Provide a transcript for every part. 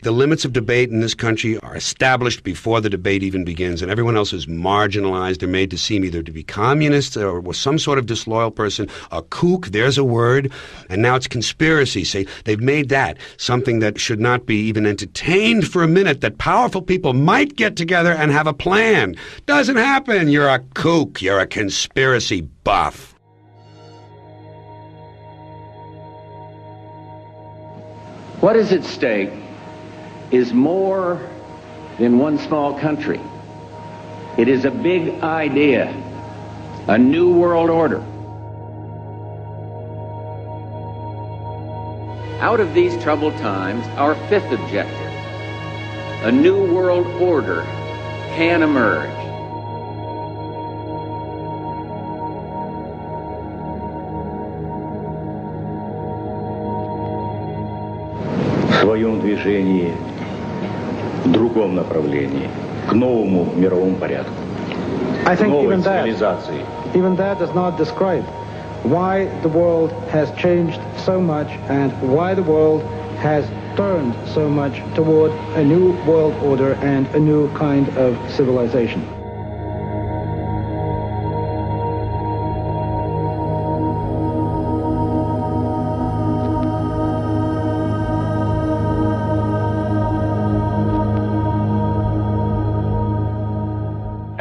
The limits of debate in this country are established before the debate even begins, and everyone else is marginalized. They're made to seem either to be communists or some sort of disloyal person. A kook, there's a word. And now it's conspiracy. Say, they've made that something that should not be even entertained for a minute, that powerful people might get together and have a plan. Doesn't happen. You're a kook. You're a conspiracy buff. What is at stake is more than one small country. It is a big idea, a new world order. Out of these troubled times, our fifth objective, a new world order, can emerge. В своем движении в другом направлении, к новому мировому порядку, I think новой even цивилизации. Even that does not describe why the world has changed so much and why the world has turned so much toward a new world order and a new kind of civilization.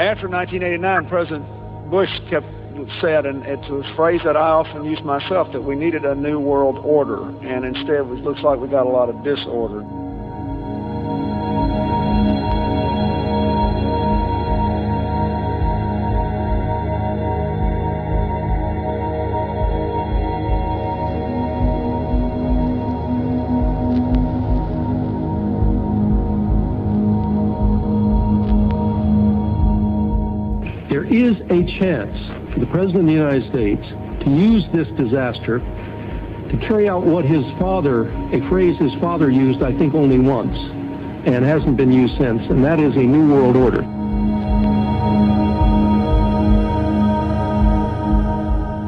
After 1989, President Bush said, and it's a phrase that I often use myself, that we needed a new world order, and instead it looks like we got a lot of disorder. There is a chance for the President of the United States to use this disaster to carry out what his father, a phrase his father used, I think, only once, and hasn't been used since, and that is a new world order.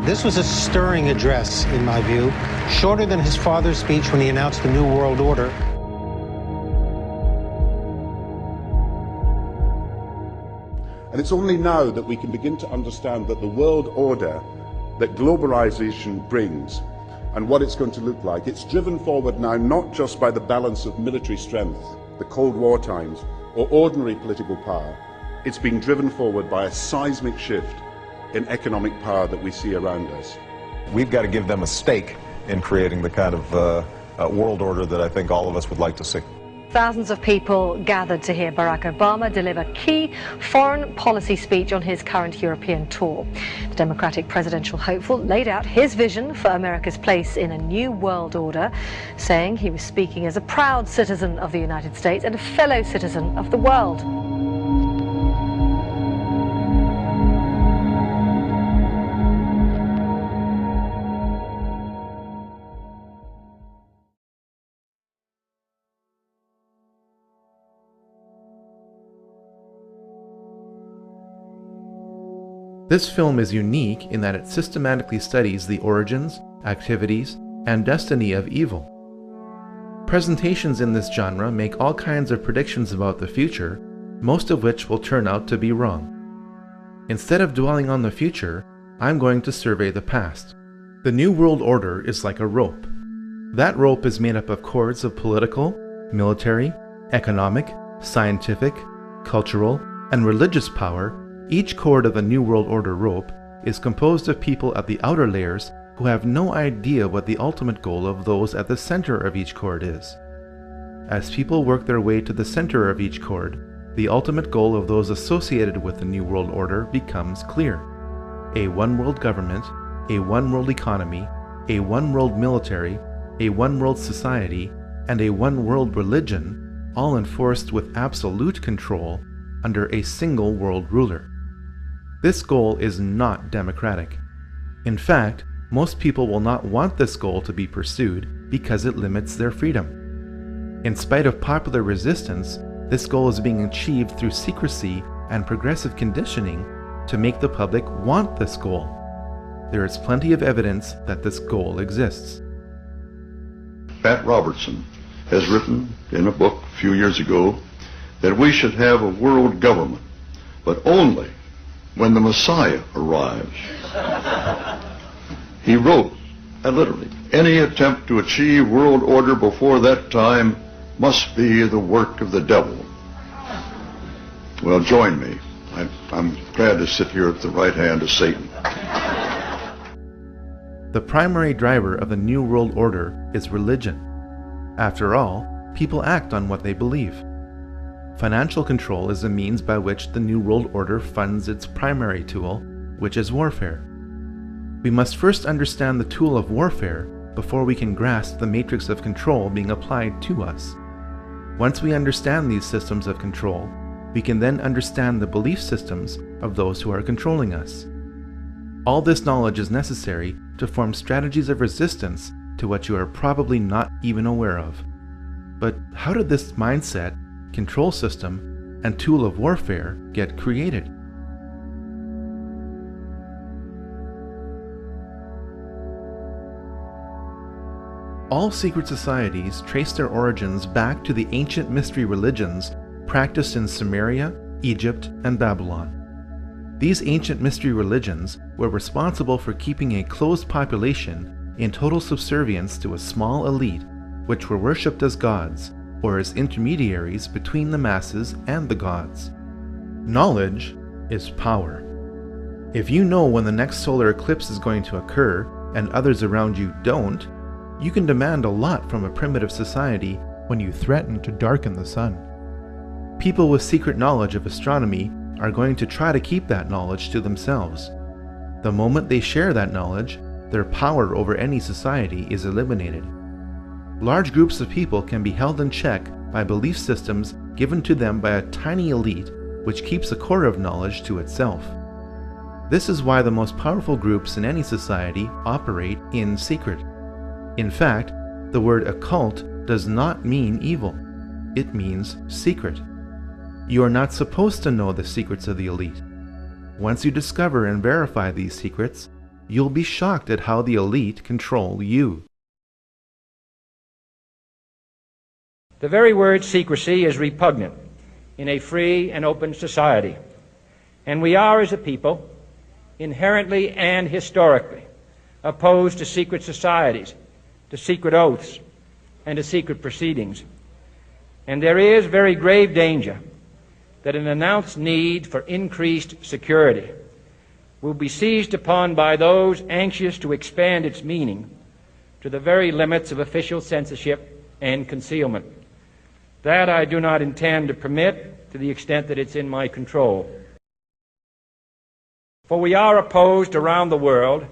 This was a stirring address, in my view, shorter than his father's speech when he announced the New World Order. And it's only now that we can begin to understand that the world order that globalization brings and what it's going to look like, it's driven forward now not just by the balance of military strength, the Cold War times, or ordinary political power. It's being driven forward by a seismic shift in economic power that we see around us. We've got to give them a stake in creating the kind of world order that I think all of us would like to see. Thousands of people gathered to hear Barack Obama deliver key foreign policy speech on his current European tour. The Democratic presidential hopeful laid out his vision for America's place in a new world order, saying he was speaking as a proud citizen of the United States and a fellow citizen of the world. This film is unique in that it systematically studies the origins, activities, and destiny of evil. Presentations in this genre make all kinds of predictions about the future, most of which will turn out to be wrong. Instead of dwelling on the future, I'm going to survey the past. The New World Order is like a rope. That rope is made up of cords of political, military, economic, scientific, cultural, and religious power. Each cord of the New World Order rope is composed of people at the outer layers who have no idea what the ultimate goal of those at the center of each cord is. As people work their way to the center of each cord, the ultimate goal of those associated with the New World Order becomes clear. A one-world government, a one-world economy, a one-world military, a one-world society, and a one-world religion, all enforced with absolute control under a single world ruler. This goal is not democratic. In fact, most people will not want this goal to be pursued because it limits their freedom. In spite of popular resistance, this goal is being achieved through secrecy and progressive conditioning to make the public want this goal. There is plenty of evidence that this goal exists. Pat Robertson has written in a book a few years ago that we should have a world government, but only when the Messiah arrives. He wrote, literally, any attempt to achieve world order before that time must be the work of the devil. Well, join me. I'm glad to sit here at the right hand of Satan. The primary driver of the New World Order is religion. After all, people act on what they believe. Financial control is the means by which the New World Order funds its primary tool, which is warfare. We must first understand the tool of warfare before we can grasp the matrix of control being applied to us. Once we understand these systems of control, we can then understand the belief systems of those who are controlling us. All this knowledge is necessary to form strategies of resistance to what you are probably not even aware of. But how did this mindset, control system, and tool of warfare get created? All secret societies trace their origins back to the ancient mystery religions practiced in Sumeria, Egypt, and Babylon. These ancient mystery religions were responsible for keeping a closed population in total subservience to a small elite, which were worshipped as gods, or as intermediaries between the masses and the gods. Knowledge is power. If you know when the next solar eclipse is going to occur, and others around you don't, you can demand a lot from a primitive society when you threaten to darken the sun. People with secret knowledge of astronomy are going to try to keep that knowledge to themselves. The moment they share that knowledge, their power over any society is eliminated. Large groups of people can be held in check by belief systems given to them by a tiny elite which keeps a core of knowledge to itself. This is why the most powerful groups in any society operate in secret. In fact, the word occult does not mean evil. It means secret. You are not supposed to know the secrets of the elite. Once you discover and verify these secrets, you'll be shocked at how the elite control you. The very word secrecy is repugnant in a free and open society, and we are, as a people, inherently and historically opposed to secret societies, to secret oaths, and to secret proceedings. And there is very grave danger that an announced need for increased security will be seized upon by those anxious to expand its meaning to the very limits of official censorship and concealment. That I do not intend to permit to the extent that it's in my control. For we are opposed around the world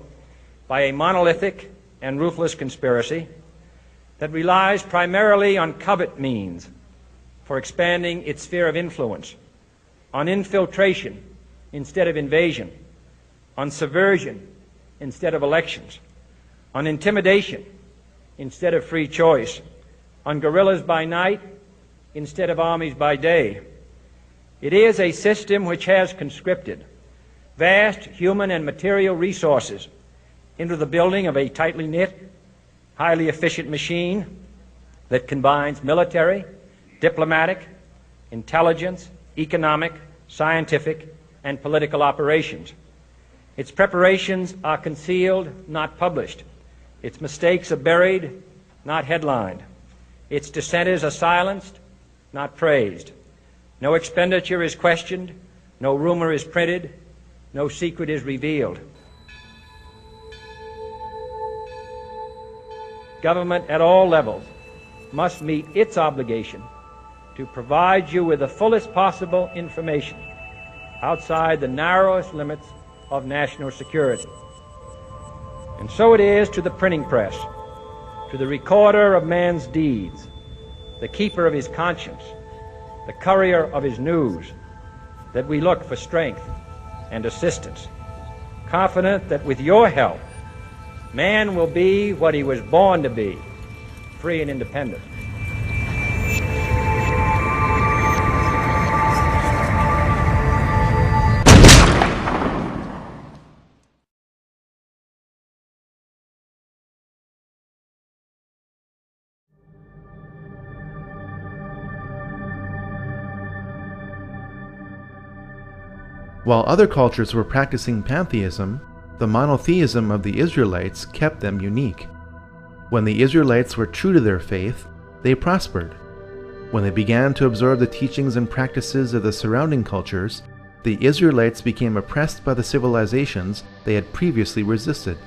by a monolithic and ruthless conspiracy that relies primarily on covert means for expanding its sphere of influence, on infiltration instead of invasion, on subversion instead of elections, on intimidation instead of free choice, on guerrillas by night instead of armies by day. It is a system which has conscripted vast human and material resources into the building of a tightly knit, highly efficient machine that combines military, diplomatic, intelligence, economic, scientific, and political operations. Its preparations are concealed, not published. Its mistakes are buried, not headlined. Its dissenters are silenced, not praised. No expenditure is questioned, no rumor is printed, no secret is revealed. Government at all levels must meet its obligation to provide you with the fullest possible information outside the narrowest limits of national security. And so it is to the printing press, to the recorder of man's deeds, the keeper of his conscience, the courier of his news, that we look for strength and assistance, confident that with your help, man will be what he was born to be, free and independent. While other cultures were practicing pantheism, the monotheism of the Israelites kept them unique. When the Israelites were true to their faith, they prospered. When they began to absorb the teachings and practices of the surrounding cultures, the Israelites became oppressed by the civilizations they had previously resisted.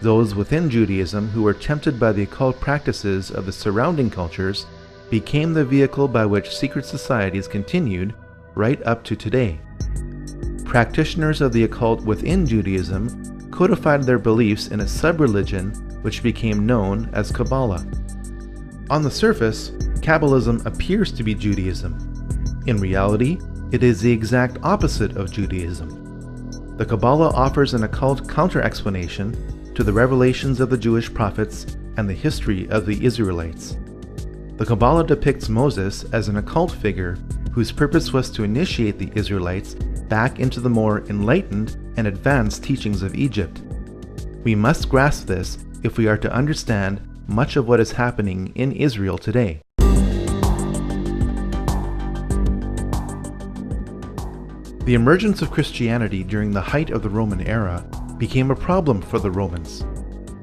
Those within Judaism who were tempted by the occult practices of the surrounding cultures became the vehicle by which secret societies continued right up to today. Practitioners of the occult within Judaism codified their beliefs in a sub-religion which became known as Kabbalah. On the surface, Kabbalism appears to be Judaism. In reality, it is the exact opposite of Judaism. The Kabbalah offers an occult counter-explanation to the revelations of the Jewish prophets and the history of the Israelites. The Kabbalah depicts Moses as an occult figure whose purpose was to initiate the Israelites back into the more enlightened and advanced teachings of Egypt. We must grasp this if we are to understand much of what is happening in Israel today. The emergence of Christianity during the height of the Roman era became a problem for the Romans.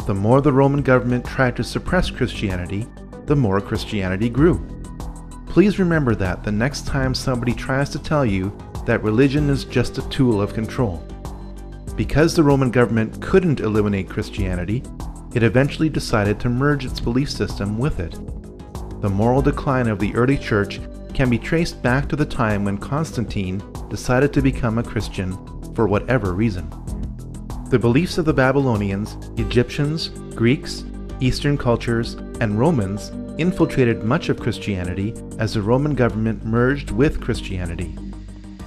The more the Roman government tried to suppress Christianity, the more Christianity grew. Please remember that the next time somebody tries to tell you that religion is just a tool of control. Because the Roman government couldn't eliminate Christianity, it eventually decided to merge its belief system with it. The moral decline of the early church can be traced back to the time when Constantine decided to become a Christian for whatever reason. The beliefs of the Babylonians, Egyptians, Greeks, Eastern cultures, and Romans infiltrated much of Christianity as the Roman government merged with Christianity.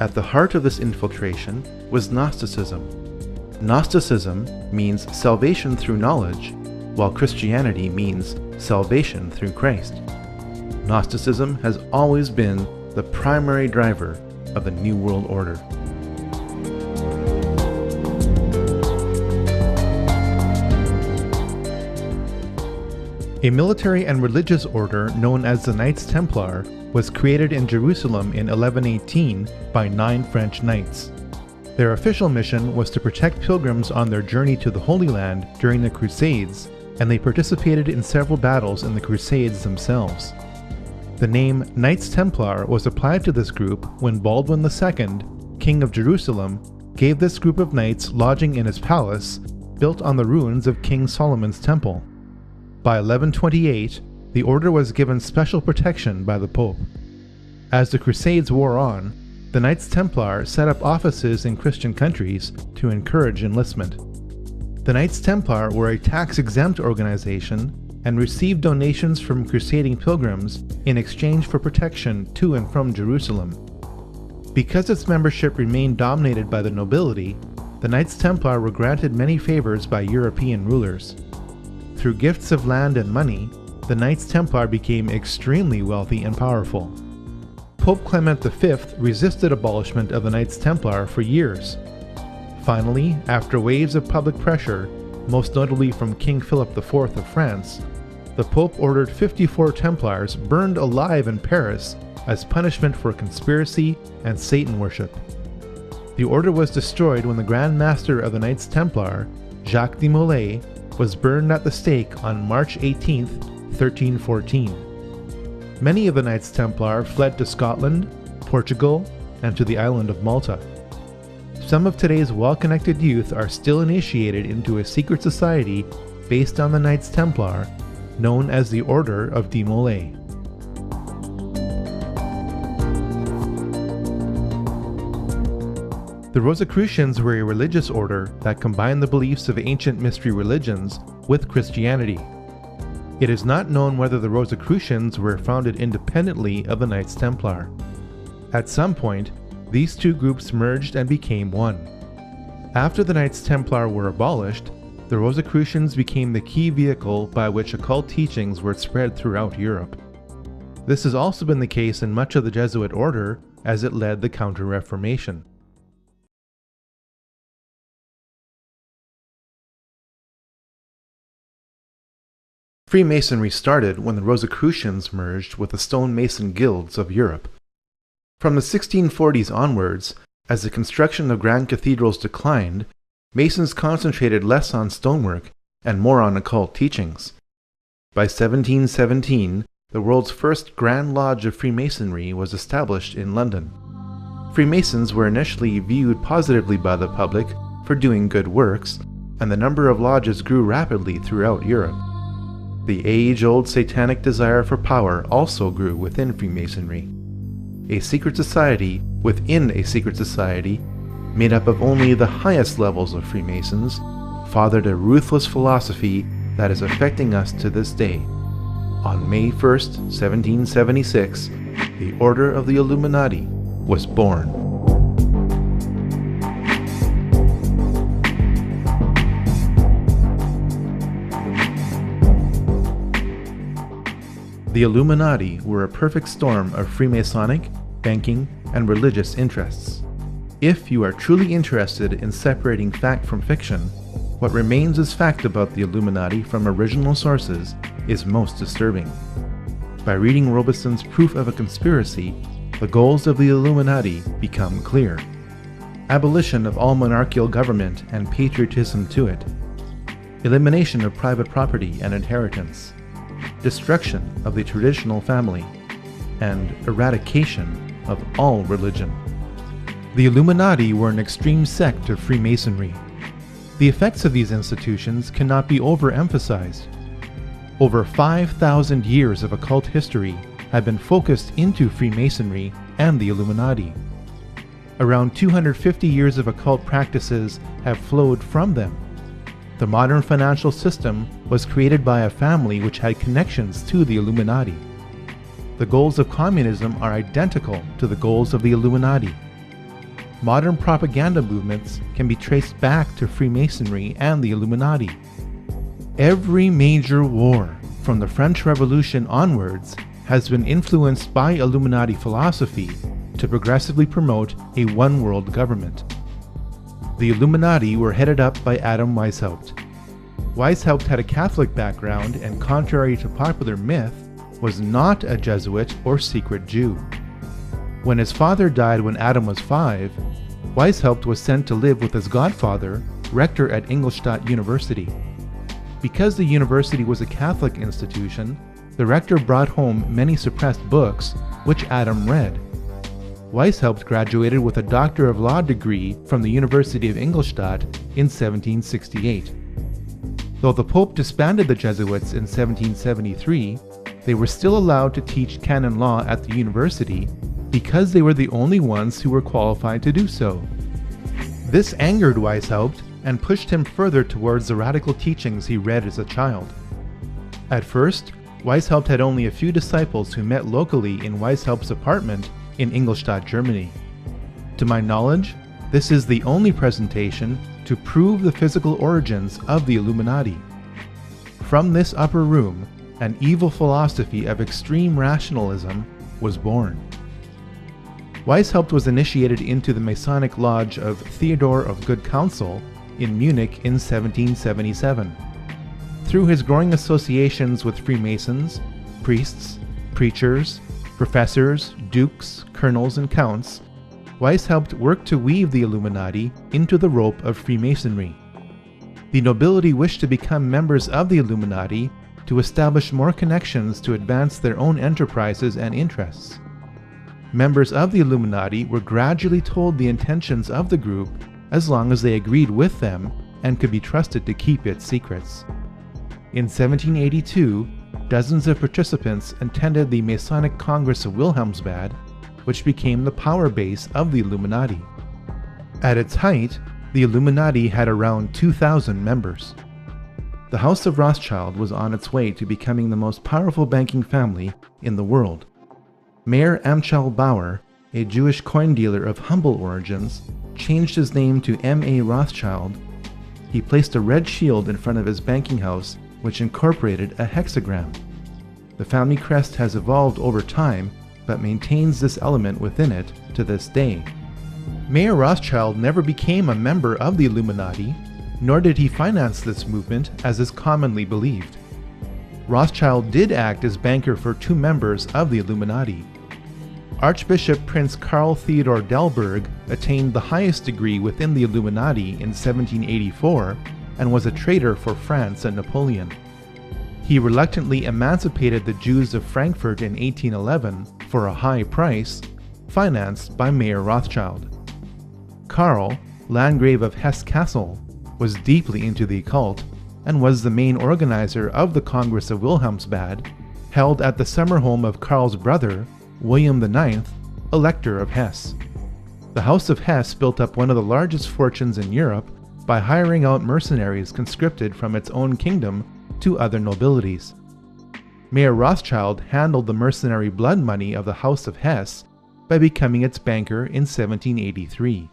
At the heart of this infiltration was Gnosticism. Gnosticism means salvation through knowledge, while Christianity means salvation through Christ. Gnosticism has always been the primary driver of the New World Order. A military and religious order known as the Knights Templar was created in Jerusalem in 1118 by 9 French knights. Their official mission was to protect pilgrims on their journey to the Holy Land during the Crusades, and they participated in several battles in the Crusades themselves. The name Knights Templar was applied to this group when Baldwin II, King of Jerusalem, gave this group of knights lodging in his palace, built on the ruins of King Solomon's Temple. By 1128, the order was given special protection by the Pope. As the Crusades wore on, the Knights Templar set up offices in Christian countries to encourage enlistment. The Knights Templar were a tax-exempt organization and received donations from crusading pilgrims in exchange for protection to and from Jerusalem. Because its membership remained dominated by the nobility, the Knights Templar were granted many favors by European rulers. Through gifts of land and money, the Knights Templar became extremely wealthy and powerful. Pope Clement V resisted abolishment of the Knights Templar for years. Finally, after waves of public pressure, most notably from King Philip IV of France, the Pope ordered 54 Templars burned alive in Paris as punishment for conspiracy and Satan worship. The order was destroyed when the Grand Master of the Knights Templar, Jacques de Molay, was burned at the stake on March 18, 1314. Many of the Knights Templar fled to Scotland, Portugal, and to the island of Malta. Some of today's well-connected youth are still initiated into a secret society based on the Knights Templar, known as the Order of de Molay. The Rosicrucians were a religious order that combined the beliefs of ancient mystery religions with Christianity. It is not known whether the Rosicrucians were founded independently of the Knights Templar. At some point, these two groups merged and became one. After the Knights Templar were abolished, the Rosicrucians became the key vehicle by which occult teachings were spread throughout Europe. This has also been the case in much of the Jesuit order as it led the Counter-Reformation. Freemasonry started when the Rosicrucians merged with the stonemason guilds of Europe. From the 1640s onwards, As the construction of grand cathedrals declined, Masons concentrated less on stonework and more on occult teachings. By 1717, the world's first Grand Lodge of Freemasonry was established in London. Freemasons were initially viewed positively by the public for doing good works, and the number of lodges grew rapidly throughout Europe. The age-old satanic desire for power also grew within Freemasonry. A secret society within a secret society, made up of only the highest levels of Freemasons, fathered a ruthless philosophy that is affecting us to this day. On May 1st, 1776, the Order of the Illuminati was born. The Illuminati were a perfect storm of Freemasonic, banking, and religious interests. If you are truly interested in separating fact from fiction, what remains as fact about the Illuminati from original sources is most disturbing. By reading Robeson's Proof of a Conspiracy, the goals of the Illuminati become clear. Abolition of all monarchical government and patriotism to it. Elimination of private property and inheritance. Destruction of the traditional family. And eradication of all religion. The Illuminati were an extreme sect of Freemasonry. The effects of these institutions cannot be overemphasized. Over 5,000 years of occult history have been focused into Freemasonry and the Illuminati. Around 250 years of occult practices have flowed from them. The modern financial system was created by a family which had connections to the Illuminati. The goals of communism are identical to the goals of the Illuminati. Modern propaganda movements can be traced back to Freemasonry and the Illuminati. Every major war, from the French Revolution onwards, has been influenced by Illuminati philosophy to progressively promote a one-world government. The Illuminati were headed up by Adam Weishaupt. Weishaupt had a Catholic background and, contrary to popular myth, was not a Jesuit or secret Jew. When his father died when Adam was 5, Weishaupt was sent to live with his godfather, rector at Ingolstadt University. Because the university was a Catholic institution, the rector brought home many suppressed books, which Adam read. Weishaupt graduated with a Doctor of Law degree from the University of Ingolstadt in 1768. Though the Pope disbanded the Jesuits in 1773, they were still allowed to teach canon law at the university because they were the only ones who were qualified to do so. This angered Weishaupt and pushed him further towards the radical teachings he read as a child. At first, Weishaupt had only a few disciples who met locally in Weishaupt's apartment in Ingolstadt, Germany. To my knowledge, this is the only presentation to prove the physical origins of the Illuminati. From this upper room, an evil philosophy of extreme rationalism was born. Weishaupt was initiated into the Masonic Lodge of Theodore of Good Counsel in Munich in 1777. Through his growing associations with Freemasons, priests, preachers, professors, dukes, colonels, and counts, Weishaupt worked to weave the Illuminati into the rope of Freemasonry. The nobility wished to become members of the Illuminati to establish more connections to advance their own enterprises and interests. Members of the Illuminati were gradually told the intentions of the group as long as they agreed with them and could be trusted to keep its secrets. In 1782, dozens of participants attended the Masonic Congress of Wilhelmsbad, which became the power base of the Illuminati. At its height, the Illuminati had around 2,000 members. The House of Rothschild was on its way to becoming the most powerful banking family in the world. Mayer Amschel Bauer, a Jewish coin dealer of humble origins, changed his name to M.A. Rothschild. He placed a red shield in front of his banking house, which incorporated a hexagram. The family crest has evolved over time, but maintains this element within it to this day. Mayer Rothschild never became a member of the Illuminati, nor did he finance this movement as is commonly believed. Rothschild did act as banker for 2 members of the Illuminati. Archbishop Prince Karl Theodor Delberg attained the highest degree within the Illuminati in 1784 and was a traitor for France and Napoleon. He reluctantly emancipated the Jews of Frankfurt in 1811 for a high price, financed by Mayer Rothschild. Karl, Landgrave of Hesse-Kassel, was deeply into the occult and was the main organizer of the Congress of Wilhelmsbad, held at the summer home of Karl's brother, William IX, Elector of Hesse. The House of Hesse built up one of the largest fortunes in Europe by hiring out mercenaries conscripted from its own kingdom to other nobilities. Mayer Rothschild handled the mercenary blood money of the House of Hesse by becoming its banker in 1783.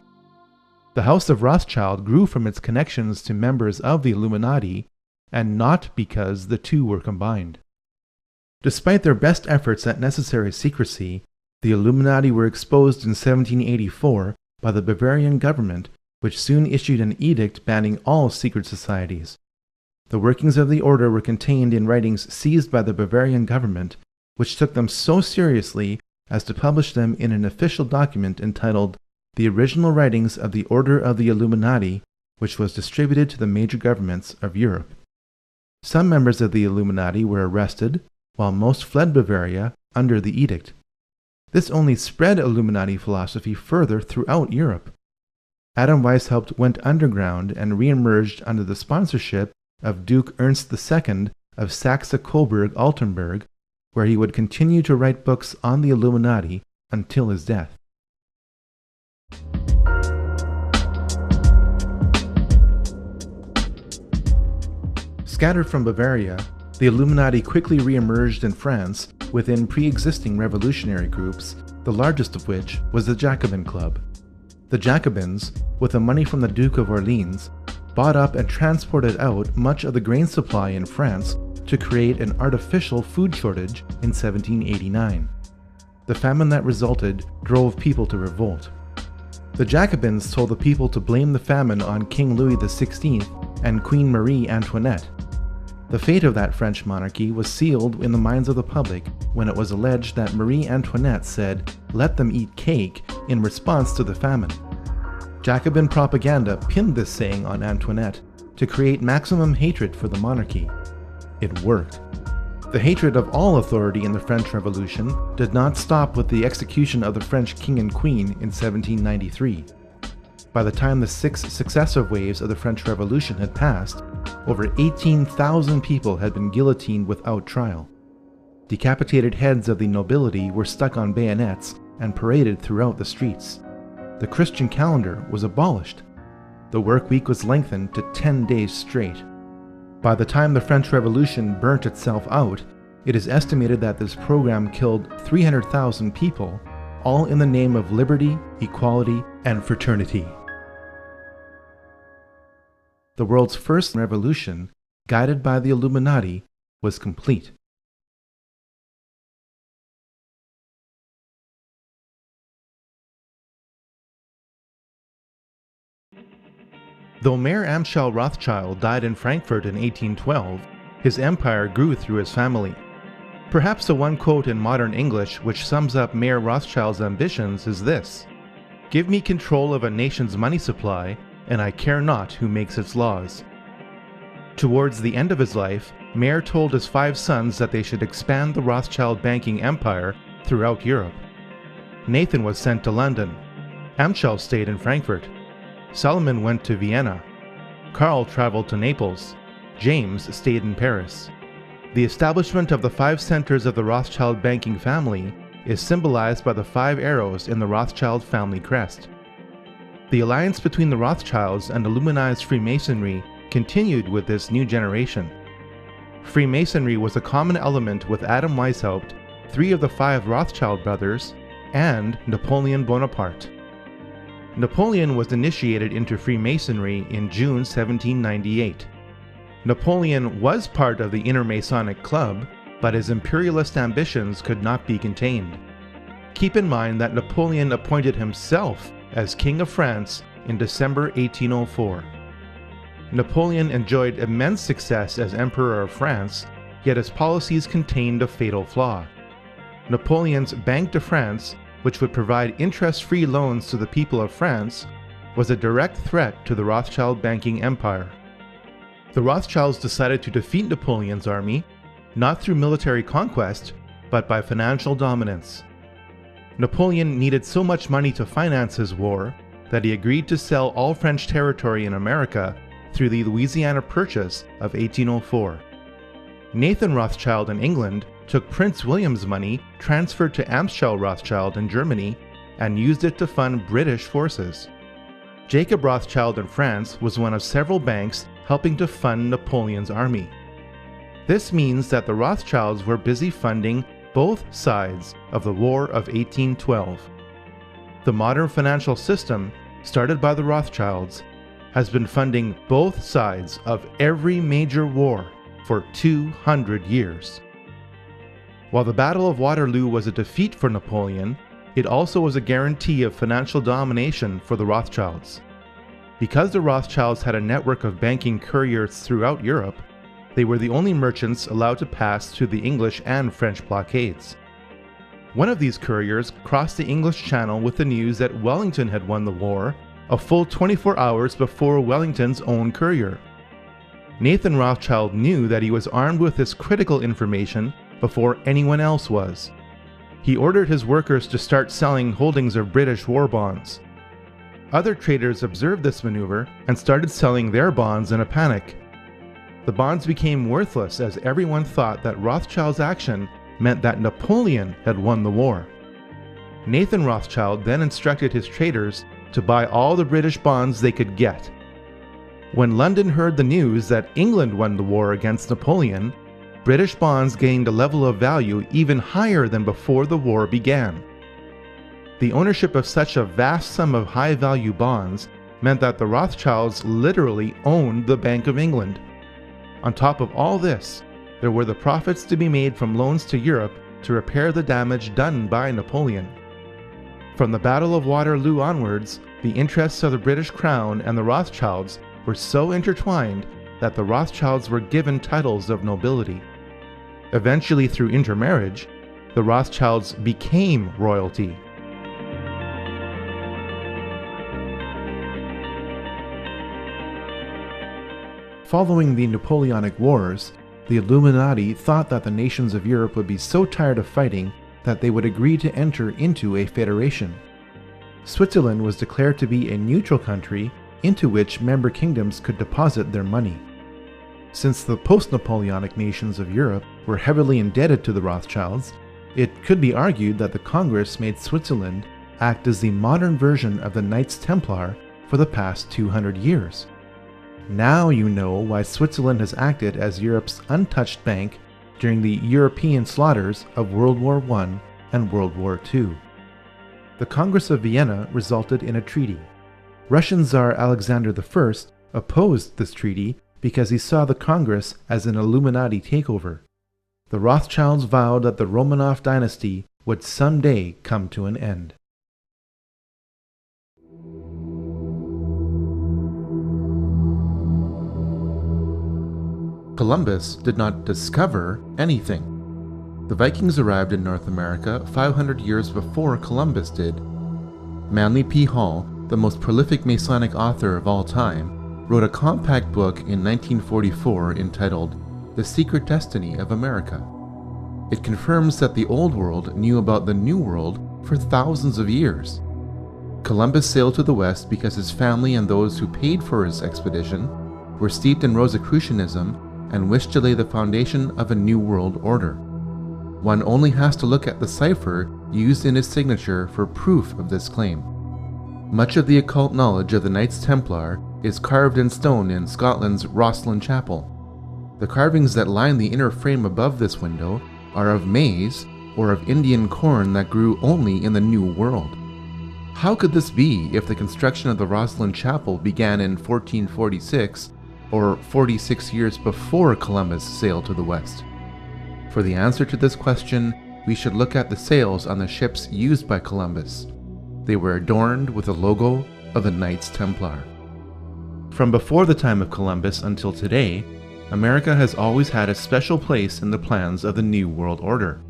The House of Rothschild grew from its connections to members of the Illuminati, and not because the two were combined. Despite their best efforts at necessary secrecy, the Illuminati were exposed in 1784 by the Bavarian government, which soon issued an edict banning all secret societies. The workings of the order were contained in writings seized by the Bavarian government, which took them so seriously as to publish them in an official document entitled The Original Writings of the Order of the Illuminati, which was distributed to the major governments of Europe. Some members of the Illuminati were arrested, while most fled Bavaria under the edict. This only spread Illuminati philosophy further throughout Europe. Adam Weishaupt went underground and re-emerged under the sponsorship of Duke Ernst II of Saxe-Coburg-Altenburg, where he would continue to write books on the Illuminati until his death. Scattered from Bavaria, the Illuminati quickly re-emerged in France within pre-existing revolutionary groups, the largest of which was the Jacobin Club. The Jacobins, with the money from the Duke of Orleans, bought up and transported out much of the grain supply in France to create an artificial food shortage in 1789. The famine that resulted drove people to revolt. The Jacobins told the people to blame the famine on King Louis XVI and Queen Marie Antoinette. The fate of that French monarchy was sealed in the minds of the public when it was alleged that Marie Antoinette said, "Let them eat cake," in response to the famine. Jacobin propaganda pinned this saying on Antoinette to create maximum hatred for the monarchy. It worked. The hatred of all authority in the French Revolution did not stop with the execution of the French king and queen in 1793. By the time the 6 successive waves of the French Revolution had passed, over 18,000 people had been guillotined without trial. Decapitated heads of the nobility were stuck on bayonets and paraded throughout the streets. The Christian calendar was abolished. The work week was lengthened to 10 days straight. By the time the French Revolution burnt itself out, it is estimated that this program killed 300,000 people, all in the name of liberty, equality, and fraternity. The world's first revolution, guided by the Illuminati, was complete. Though Mayer Amschel Rothschild died in Frankfurt in 1812, his empire grew through his family. Perhaps the one quote in modern English which sums up Mayer Rothschild's ambitions is this: "Give me control of a nation's money supply, and I care not who makes its laws." Towards the end of his life, Mayer told his 5 sons that they should expand the Rothschild banking empire throughout Europe. Nathan was sent to London. Amschel stayed in Frankfurt. Solomon went to Vienna. Karl traveled to Naples. James stayed in Paris. The establishment of the 5 centers of the Rothschild banking family is symbolized by the 5 arrows in the Rothschild family crest. The alliance between the Rothschilds and Illuminized Freemasonry continued with this new generation. Freemasonry was a common element with Adam Weishaupt, 3 of the 5 Rothschild brothers, and Napoleon Bonaparte. Napoleon was initiated into Freemasonry in June 1798. Napoleon was part of the Inner Masonic Club, but his imperialist ambitions could not be contained. Keep in mind that Napoleon appointed himself as King of France in December 1804. Napoleon enjoyed immense success as Emperor of France, yet his policies contained a fatal flaw. Napoleon's Banque de France which would provide interest-free loans to the people of France, was a direct threat to the Rothschild banking empire. The Rothschilds decided to defeat Napoleon's army, not through military conquest, but by financial dominance. Napoleon needed so much money to finance his war that he agreed to sell all French territory in America through the Louisiana Purchase of 1804. Nathan Rothschild in England took Prince William's money transferred to Amschel Rothschild in Germany and used it to fund British forces. Jacob Rothschild in France was one of several banks helping to fund Napoleon's army. This means that the Rothschilds were busy funding both sides of the War of 1812. The modern financial system, started by the Rothschilds, has been funding both sides of every major war for 200 years. While the Battle of Waterloo was a defeat for Napoleon, it also was a guarantee of financial domination for the Rothschilds. Because the Rothschilds had a network of banking couriers throughout Europe, they were the only merchants allowed to pass through the English and French blockades. One of these couriers crossed the English Channel with the news that Wellington had won the war a full 24 hours before Wellington's own courier. Nathan Rothschild knew that he was armed with this critical information before anyone else was. He ordered his workers to start selling holdings of British war bonds. Other traders observed this maneuver and started selling their bonds in a panic. The bonds became worthless as everyone thought that Rothschild's action meant that Napoleon had won the war. Nathan Rothschild then instructed his traders to buy all the British bonds they could get. When London heard the news that England won the war against Napoleon, British bonds gained a level of value even higher than before the war began. The ownership of such a vast sum of high-value bonds meant that the Rothschilds literally owned the Bank of England. On top of all this, there were the profits to be made from loans to Europe to repair the damage done by Napoleon. From the Battle of Waterloo onwards, the interests of the British Crown and the Rothschilds were so intertwined that the Rothschilds were given titles of nobility. Eventually, through intermarriage, the Rothschilds became royalty. Following the Napoleonic Wars, the Illuminati thought that the nations of Europe would be so tired of fighting that they would agree to enter into a federation. Switzerland was declared to be a neutral country into which member kingdoms could deposit their money. Since the post-Napoleonic nations of Europe were heavily indebted to the Rothschilds, it could be argued that the Congress made Switzerland act as the modern version of the Knights Templar for the past 200 years. Now you know why Switzerland has acted as Europe's untouched bank during the European slaughters of World War I and World War II. The Congress of Vienna resulted in a treaty. Russian Tsar Alexander I opposed this treaty because he saw the Congress as an Illuminati takeover. The Rothschilds vowed that the Romanov dynasty would someday come to an end. Columbus did not discover anything. The Vikings arrived in North America 500 years before Columbus did. Manly P. Hall, the most prolific Masonic author of all time, wrote a compact book in 1944 entitled The Secret Destiny of America. It confirms that the Old World knew about the New World for thousands of years. Columbus sailed to the West because his family and those who paid for his expedition were steeped in Rosicrucianism and wished to lay the foundation of a new world order. One only has to look at the cipher used in his signature for proof of this claim. Much of the occult knowledge of the Knights Templar is carved in stone in Scotland's Rosslyn Chapel. The carvings that line the inner frame above this window are of maize or of Indian corn that grew only in the New World. How could this be if the construction of the Rosslyn Chapel began in 1446 or 46 years before Columbus sailed to the West? For the answer to this question, we should look at the sails on the ships used by Columbus. They were adorned with the logo of the Knights Templar. From before the time of Columbus until today, America has always had a special place in the plans of the New World Order.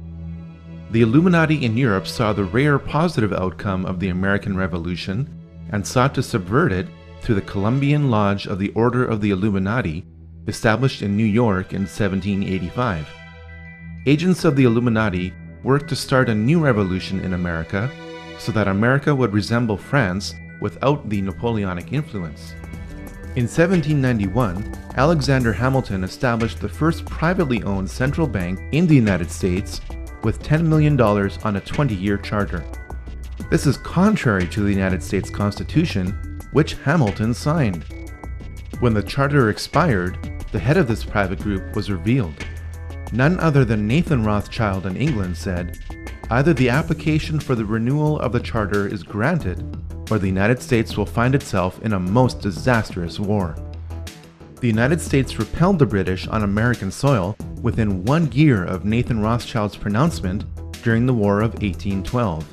The Illuminati in Europe saw the rare positive outcome of the American Revolution and sought to subvert it through the Columbian Lodge of the Order of the Illuminati, established in New York in 1785. Agents of the Illuminati worked to start a new revolution in America so that America would resemble France without the Napoleonic influence. In 1791, Alexander Hamilton established the first privately owned central bank in the United States with $10 million on a 20-year charter. This is contrary to the United States Constitution, which Hamilton signed. When the charter expired, the head of this private group was revealed. None other than Nathan Rothschild in England said, "Either the application for the renewal of the charter is granted, or the United States will find itself in a most disastrous war." The United States repelled the British on American soil within 1 year of Nathan Rothschild's pronouncement during the War of 1812.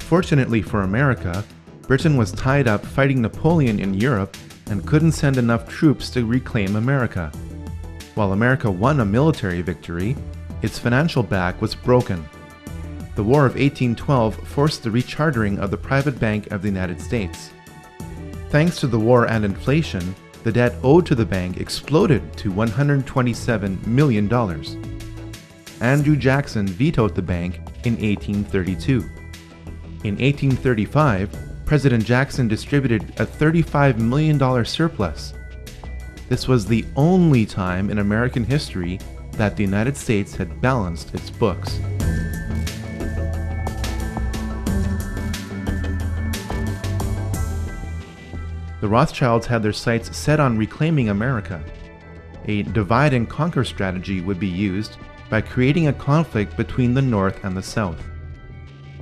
Fortunately for America, Britain was tied up fighting Napoleon in Europe and couldn't send enough troops to reclaim America. While America won a military victory, its financial back was broken. The War of 1812 forced the rechartering of the private bank of the United States. Thanks to the war and inflation, the debt owed to the bank exploded to $127 million. Andrew Jackson vetoed the bank in 1832. In 1835, President Jackson distributed a $35 million surplus. This was the only time in American history that the United States had balanced its books. The Rothschilds had their sights set on reclaiming America. A divide and conquer strategy would be used by creating a conflict between the North and the South.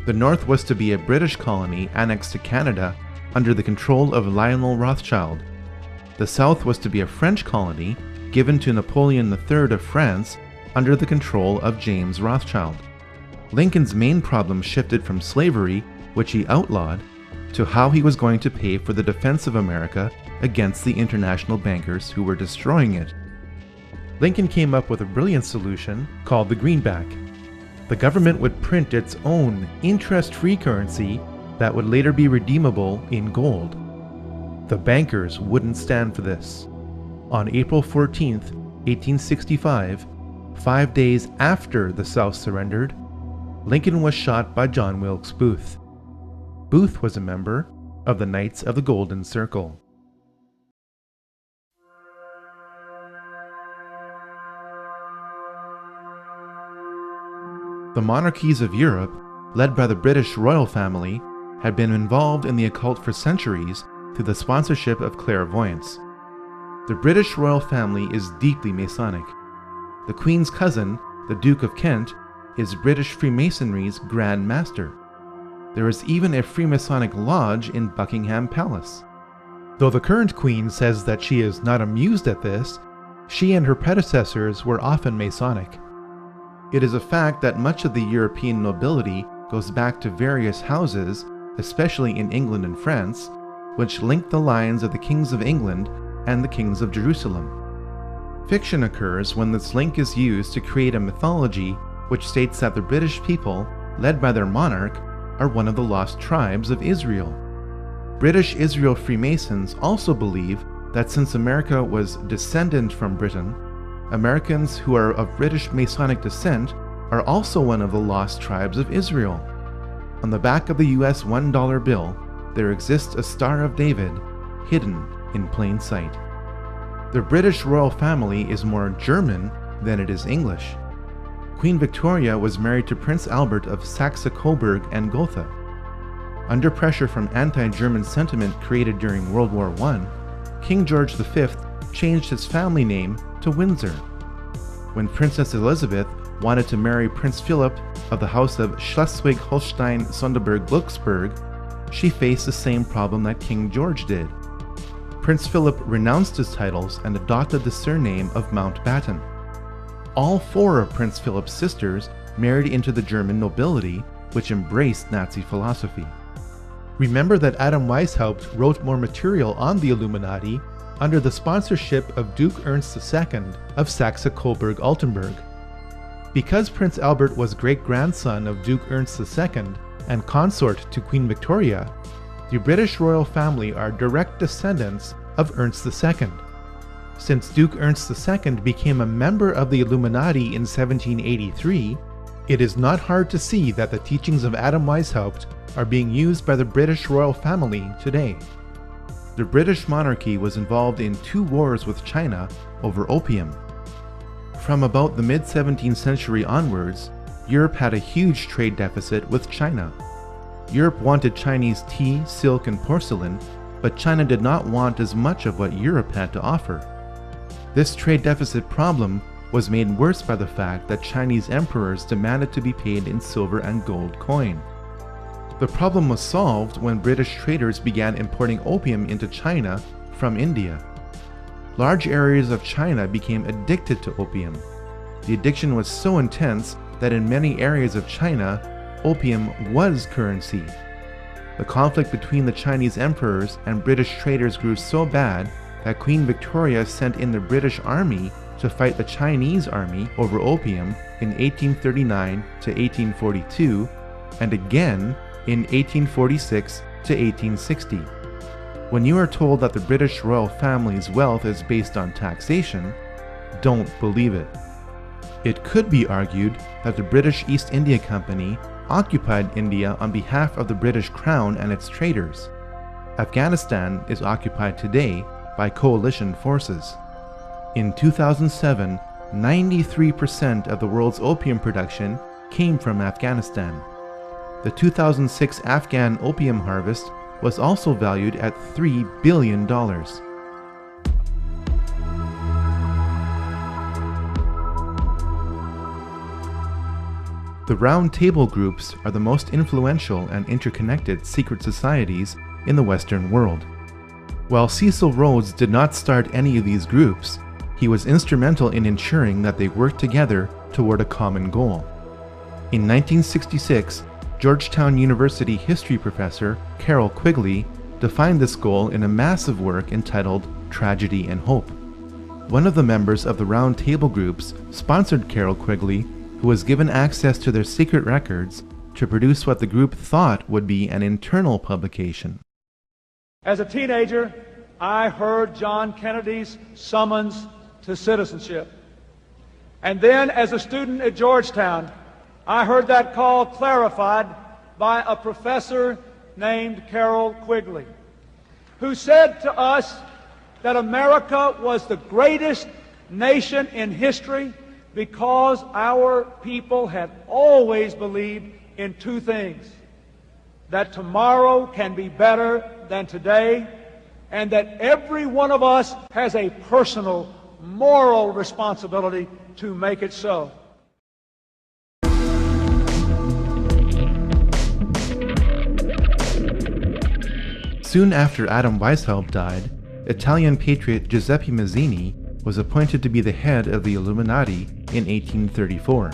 The North was to be a British colony annexed to Canada under the control of Lionel Rothschild. The South was to be a French colony given to Napoleon III of France under the control of James Rothschild. Lincoln's main problem shifted from slavery, which he outlawed, to how he was going to pay for the defense of America against the international bankers who were destroying it. Lincoln came up with a brilliant solution called the greenback. The government would print its own interest-free currency that would later be redeemable in gold. The bankers wouldn't stand for this. On April 14, 1865, 5 days after the South surrendered, Lincoln was shot by John Wilkes Booth. Booth was a member of the Knights of the Golden Circle. The monarchies of Europe, led by the British royal family, had been involved in the occult for centuries through the sponsorship of clairvoyance. The British royal family is deeply Masonic. The Queen's cousin, the Duke of Kent, is British Freemasonry's Grand Master. There is even a Freemasonic lodge in Buckingham Palace. Though the current Queen says that she is not amused at this, she and her predecessors were often Masonic. It is a fact that much of the European nobility goes back to various houses, especially in England and France, which link the lines of the kings of England and the kings of Jerusalem. Fiction occurs when this link is used to create a mythology which states that the British people, led by their monarch, are one of the lost tribes of Israel. British Israel Freemasons also believe that since America was descendant from Britain, Americans who are of British Masonic descent are also one of the lost tribes of Israel. On the back of the US $1 bill, there exists a Star of David, hidden in plain sight. The British royal family is more German than it is English. Queen Victoria was married to Prince Albert of Saxe-Coburg and Gotha. Under pressure from anti-German sentiment created during World War I, King George V changed his family name to Windsor. When Princess Elizabeth wanted to marry Prince Philip of the House of Schleswig-Holstein-Sonderburg-Glücksburg, she faced the same problem that King George did. Prince Philip renounced his titles and adopted the surname of Mountbatten. All 4 of Prince Philip's sisters married into the German nobility, which embraced Nazi philosophy. Remember that Adam Weishaupt wrote more material on the Illuminati under the sponsorship of Duke Ernst II of Saxe-Coburg-Altenburg. Because Prince Albert was great-grandson of Duke Ernst II and consort to Queen Victoria, the British royal family are direct descendants of Ernst II. Since Duke Ernst II became a member of the Illuminati in 1783, it is not hard to see that the teachings of Adam Weishaupt are being used by the British royal family today. The British monarchy was involved in 2 wars with China over opium. From about the mid-17th century onwards, Europe had a huge trade deficit with China. Europe wanted Chinese tea, silk, and porcelain, but China did not want as much of what Europe had to offer. This trade deficit problem was made worse by the fact that Chinese emperors demanded to be paid in silver and gold coin. The problem was solved when British traders began importing opium into China from India. Large areas of China became addicted to opium. The addiction was so intense that in many areas of China, opium was currency. The conflict between the Chinese emperors and British traders grew so bad that Queen Victoria sent in the British Army to fight the Chinese army over opium in 1839 to 1842 and again in 1846 to 1860. When you are told that the British royal family's wealth is based on taxation, don't believe it. It could be argued that the British East India Company occupied India on behalf of the British Crown and its traders. Afghanistan is occupied today by coalition forces. In 2007, 93% of the world's opium production came from Afghanistan. The 2006 Afghan opium harvest was also valued at $3 billion. The Round Table groups are the most influential and interconnected secret societies in the Western world. While Cecil Rhodes did not start any of these groups, he was instrumental in ensuring that they worked together toward a common goal. In 1966, Georgetown University history professor Carroll Quigley defined this goal in a massive work entitled Tragedy and Hope. One of the members of the Round Table groups sponsored Carroll Quigley, who was given access to their secret records, to produce what the group thought would be an internal publication. As a teenager, I heard John Kennedy's summons to citizenship. And then as a student at Georgetown, I heard that call clarified by a professor named Carroll Quigley, who said to us that America was the greatest nation in history because our people had always believed in 2 things: that tomorrow can be better than today, and that every one of us has a personal, moral responsibility to make it so. Soon after Adam Weishaupt died, Italian patriot Giuseppe Mazzini was appointed to be the head of the Illuminati in 1834.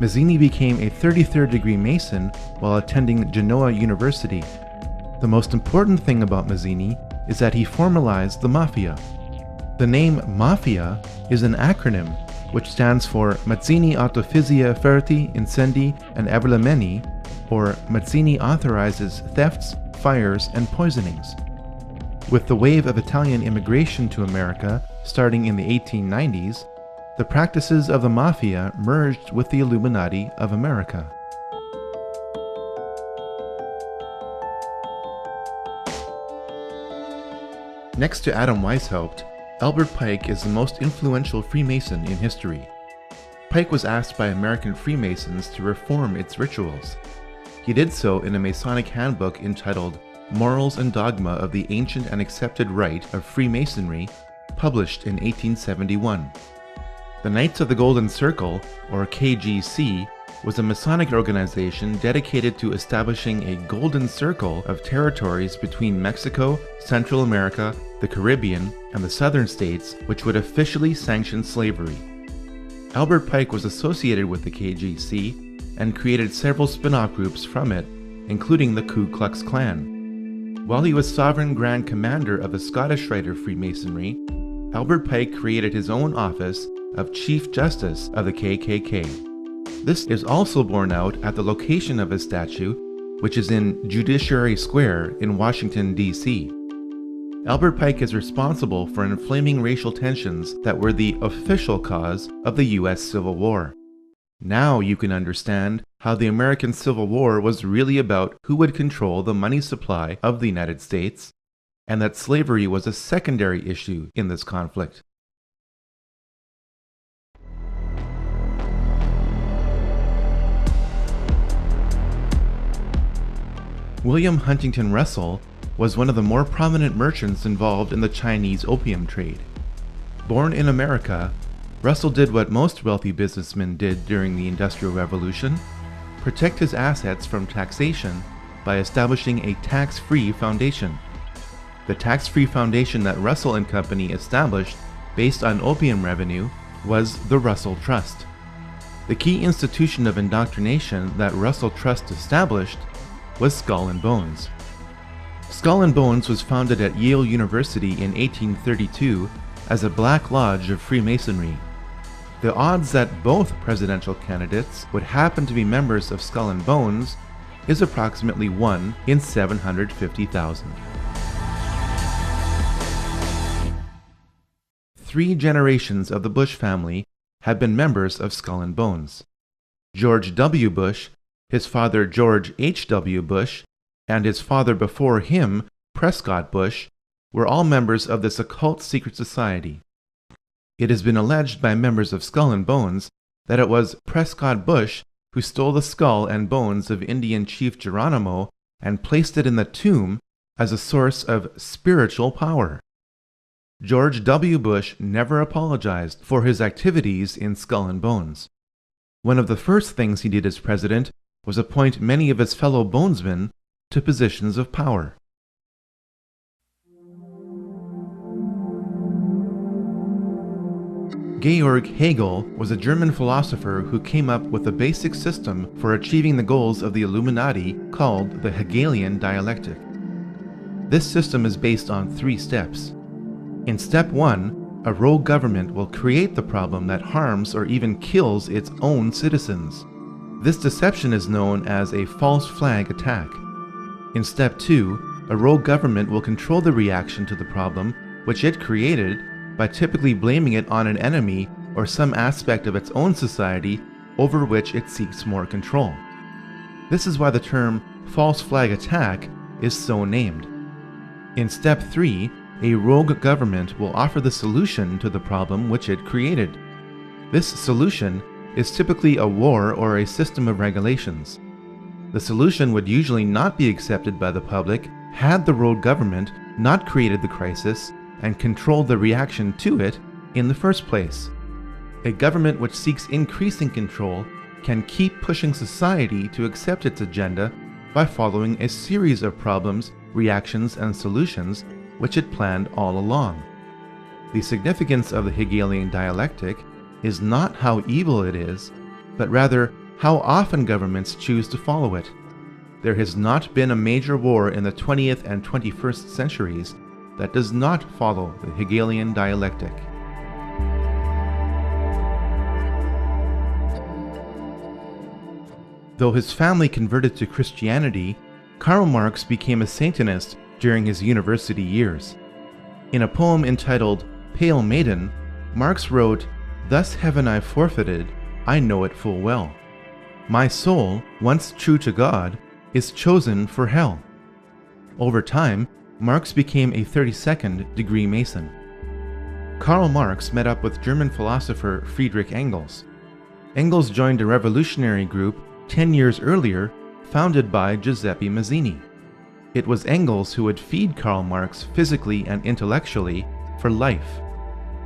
Mazzini became a 33rd degree Mason while attending Genoa University. The most important thing about Mazzini is that he formalized the Mafia. The name Mafia is an acronym which stands for Mazzini Autofizia Furti, Incendi, and Avvelenamenti, or Mazzini authorizes thefts, fires, and poisonings. With the wave of Italian immigration to America starting in the 1890s, the practices of the Mafia merged with the Illuminati of America. Next to Adam Weishaupt, Albert Pike is the most influential Freemason in history. Pike was asked by American Freemasons to reform its rituals. He did so in a Masonic handbook entitled Morals and Dogma of the Ancient and Accepted Rite of Freemasonry, published in 1871. The Knights of the Golden Circle, or KGC, was a Masonic organization dedicated to establishing a golden circle of territories between Mexico, Central America, the Caribbean, and the southern states, which would officially sanction slavery. Albert Pike was associated with the KGC and created several spin-off groups from it, including the Ku Klux Klan. While he was Sovereign Grand Commander of the Scottish Rite of Freemasonry, Albert Pike created his own office of Chief Justice of the KKK. This is also borne out at the location of his statue, which is in Judiciary Square in Washington, D.C. Albert Pike is responsible for inflaming racial tensions that were the official cause of the U.S. Civil War. Now you can understand how the American Civil War was really about who would control the money supply of the United States, and that slavery was a secondary issue in this conflict. William Huntington Russell was one of the more prominent merchants involved in the Chinese opium trade. Born in America, Russell did what most wealthy businessmen did during the Industrial Revolution: protect his assets from taxation by establishing a tax-free foundation. The tax-free foundation that Russell and Company established based on opium revenue was the Russell Trust. The key institution of indoctrination that Russell Trust established was Skull and Bones. Skull and Bones was founded at Yale University in 1832 as a black lodge of Freemasonry. The odds that both presidential candidates would happen to be members of Skull and Bones is approximately 1 in 750,000. 3 generations of the Bush family have been members of Skull and Bones. George W. Bush, his father George H.W. Bush, and his father before him, Prescott Bush, were all members of this occult secret society. It has been alleged by members of Skull and Bones that it was Prescott Bush who stole the skull and bones of Indian Chief Geronimo and placed it in the tomb as a source of spiritual power. George W. Bush never apologized for his activities in Skull and Bones. One of the first things he did as president was appoint many of his fellow bonesmen to positions of power. Georg Hegel was a German philosopher who came up with a basic system for achieving the goals of the Illuminati called the Hegelian dialectic. This system is based on 3 steps. In step 1, a rogue government will create the problem that harms or even kills its own citizens. This deception is known as a false flag attack. In step 2, a rogue government will control the reaction to the problem which it created by typically blaming it on an enemy or some aspect of its own society over which it seeks more control. This is why the term false flag attack is so named. In step 3, a rogue government will offer the solution to the problem which it created. This solution is typically a war or a system of regulations. The solution would usually not be accepted by the public had the rogue government not created the crisis and controlled the reaction to it in the first place. A government which seeks increasing control can keep pushing society to accept its agenda by following a series of problems, reactions, and solutions which it planned all along. The significance of the Hegelian dialectic is not how evil it is, but rather how often governments choose to follow it. There has not been a major war in the 20th and 21st centuries that does not follow the Hegelian dialectic. Though his family converted to Christianity, Karl Marx became a Satanist during his university years. In a poem entitled Pale Maiden, Marx wrote, "Thus heaven I forfeited, I know it full well. My soul, once true to God, is chosen for hell." Over time, Marx became a 32nd degree Mason. Karl Marx met up with German philosopher Friedrich Engels. Engels joined a revolutionary group 10 years earlier, founded by Giuseppe Mazzini. It was Engels who would feed Karl Marx physically and intellectually for life.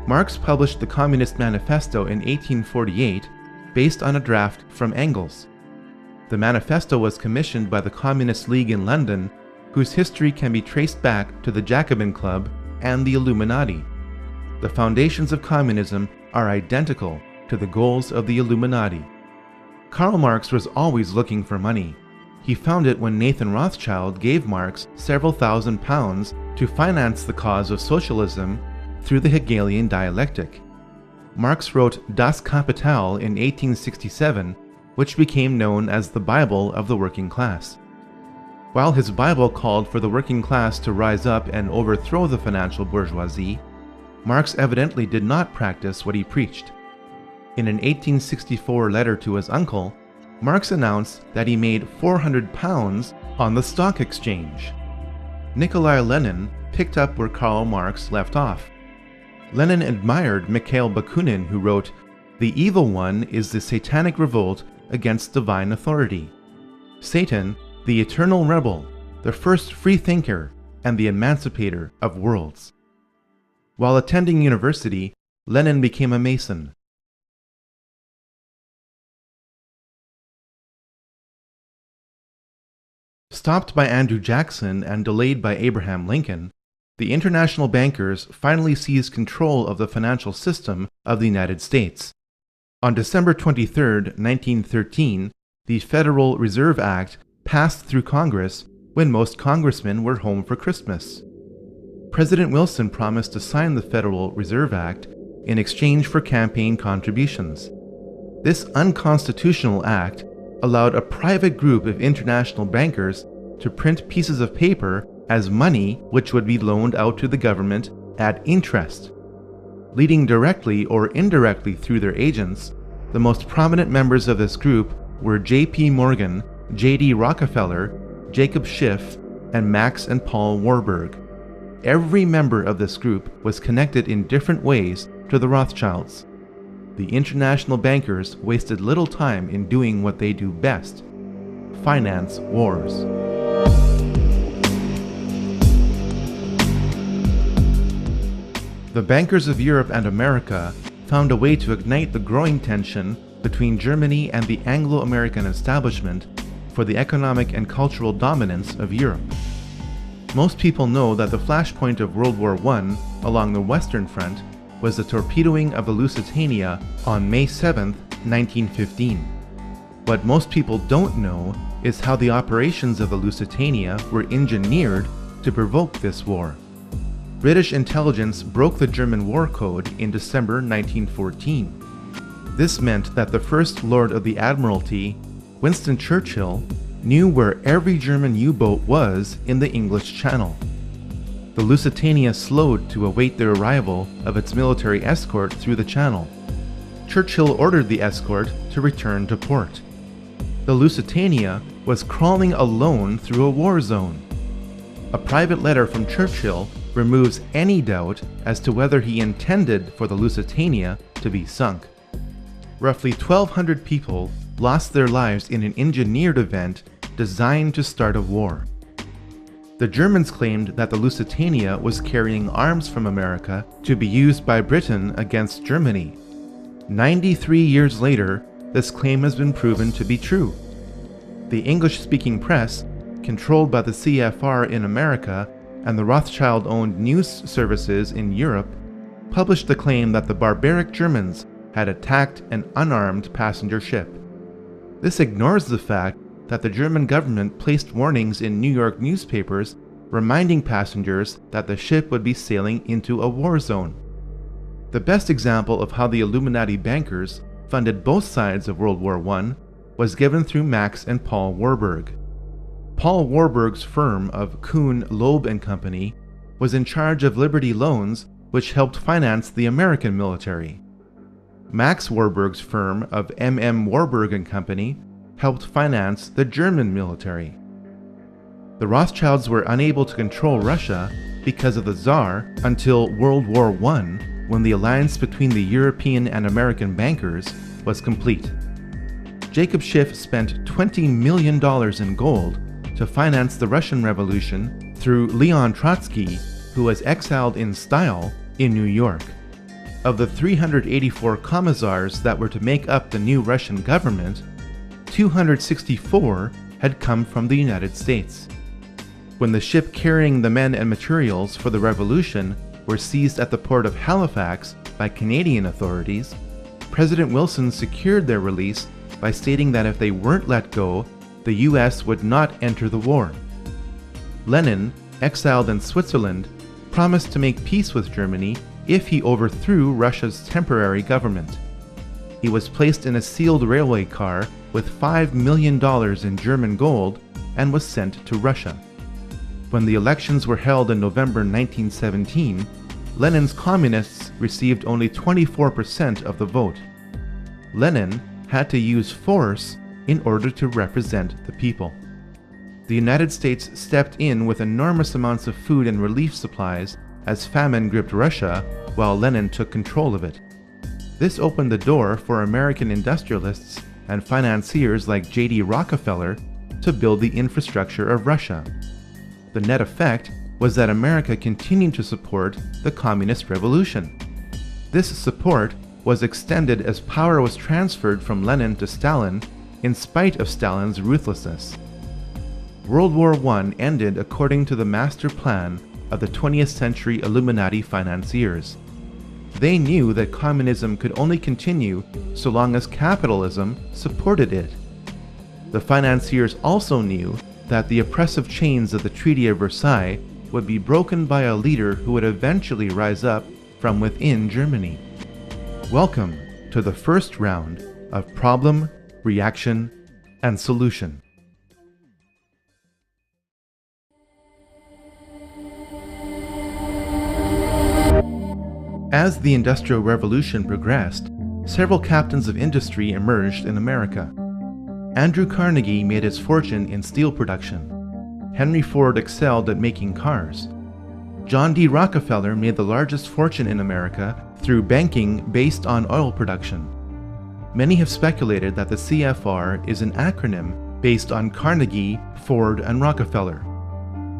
Marx published the Communist Manifesto in 1848 based on a draft from Engels. The manifesto was commissioned by the Communist League in London, whose history can be traced back to the Jacobin Club and the Illuminati. The foundations of communism are identical to the goals of the Illuminati. Karl Marx was always looking for money. He found it when Nathan Rothschild gave Marx several £1,000s to finance the cause of socialism through the Hegelian dialectic. Marx wrote Das Kapital in 1867, which became known as the Bible of the working class. While his Bible called for the working class to rise up and overthrow the financial bourgeoisie, Marx evidently did not practice what he preached. In an 1864 letter to his uncle, Marx announced that he made £400 on the stock exchange. Nikolai Lenin picked up where Karl Marx left off. Lenin admired Mikhail Bakunin, who wrote, "The evil one is the satanic revolt against divine authority. Satan, the eternal rebel, the first free thinker, and the emancipator of worlds." While attending university, Lenin became a Mason. Stopped by Andrew Jackson and delayed by Abraham Lincoln, the international bankers finally seized control of the financial system of the United States. On December 23, 1913, the Federal Reserve Act passed through Congress when most congressmen were home for Christmas. President Wilson promised to sign the Federal Reserve Act in exchange for campaign contributions. This unconstitutional act allowed a private group of international bankers to print pieces of paper as money which would be loaned out to the government at interest. Leading directly or indirectly through their agents, the most prominent members of this group were J.P. Morgan, J.D. Rockefeller, Jacob Schiff, and Max and Paul Warburg. Every member of this group was connected in different ways to the Rothschilds. The international bankers wasted little time in doing what they do best: finance wars. The bankers of Europe and America found a way to ignite the growing tension between Germany and the Anglo-American establishment for the economic and cultural dominance of Europe. Most people know that the flashpoint of World War I along the Western Front was the torpedoing of the Lusitania on May 7, 1915. What most people don't know is how the operations of the Lusitania were engineered to provoke this war. British intelligence broke the German war code in December 1914. This meant that the First Lord of the Admiralty, Winston Churchill, knew where every German U-boat was in the English Channel. The Lusitania slowed to await the arrival of its military escort through the channel. Churchill ordered the escort to return to port. The Lusitania was crawling alone through a war zone. A private letter from Churchill removes any doubt as to whether he intended for the Lusitania to be sunk. Roughly 1,200 people lost their lives in an engineered event designed to start a war. The Germans claimed that the Lusitania was carrying arms from America to be used by Britain against Germany. 93 years later, this claim has been proven to be true. The English-speaking press, controlled by the CFR in America and the Rothschild-owned news services in Europe, published the claim that the barbaric Germans had attacked an unarmed passenger ship. This ignores the fact that the German government placed warnings in New York newspapers reminding passengers that the ship would be sailing into a war zone. The best example of how the Illuminati bankers funded both sides of World War I was given through Max and Paul Warburg. Paul Warburg's firm of Kuhn, Loeb & Company was in charge of Liberty Loans, which helped finance the American military. Max Warburg's firm of M.M. Warburg & Company helped finance the German military. The Rothschilds were unable to control Russia because of the Tsar until World War I, when the alliance between the European and American bankers was complete. Jacob Schiff spent $20 million in gold to finance the Russian Revolution through Leon Trotsky, who was exiled in style in New York. Of the 384 commissars that were to make up the new Russian government, 264 had come from the United States. When the ship carrying the men and materials for the revolution were seized at the port of Halifax by Canadian authorities, President Wilson secured their release by stating that if they weren't let go, the US would not enter the war. Lenin, exiled in Switzerland, promised to make peace with Germany if he overthrew Russia's temporary government. He was placed in a sealed railway car with $5 million in German gold and was sent to Russia. When the elections were held in November 1917, Lenin's communists received only 24% of the vote. Lenin had to use force in order to represent the people. The United States stepped in with enormous amounts of food and relief supplies as famine gripped Russia while Lenin took control of it. This opened the door for American industrialists and financiers like J.D. Rockefeller to build the infrastructure of Russia. The net effect was that America continued to support the Communist Revolution. This support was extended as power was transferred from Lenin to Stalin in spite of Stalin's ruthlessness. World War I ended according to the master plan of the 20th century Illuminati financiers. They knew that communism could only continue so long as capitalism supported it. The financiers also knew that the oppressive chains of the Treaty of Versailles would be broken by a leader who would eventually rise up from within Germany. Welcome to the first round of Problem, Reaction, and Solution. As the Industrial Revolution progressed, several captains of industry emerged in America. Andrew Carnegie made his fortune in steel production. Henry Ford excelled at making cars. John D. Rockefeller made the largest fortune in America through banking based on oil production. Many have speculated that the CFR is an acronym based on Carnegie, Ford, and Rockefeller.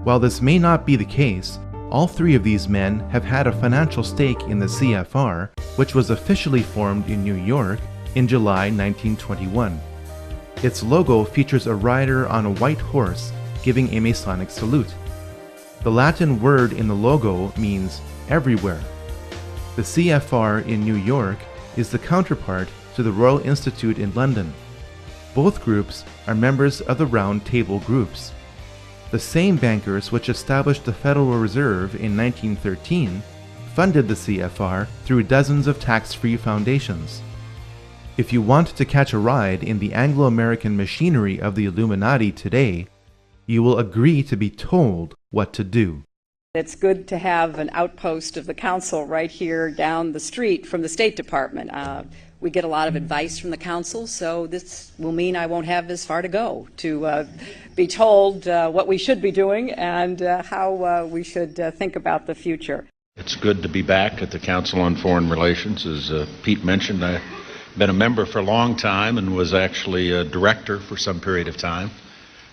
While this may not be the case, all three of these men have had a financial stake in the CFR, which was officially formed in New York in July 1921. Its logo features a rider on a white horse giving a Masonic salute. The Latin word in the logo means everywhere. The CFR in New York is the counterpart to the Royal Institute in London. Both groups are members of the Round Table groups. The same bankers which established the Federal Reserve in 1913 funded the CFR through dozens of tax-free foundations. If you want to catch a ride in the Anglo-American machinery of the Illuminati today, you will agree to be told what to do. It's good to have an outpost of the council right here down the street from the State Department. We get a lot of advice from the council, so this will mean I won't have as far to go to be told what we should be doing and how we should think about the future. It's good to be back at the Council on Foreign Relations. As Pete mentioned, I've been a member for a long time and was actually a director for some period of time.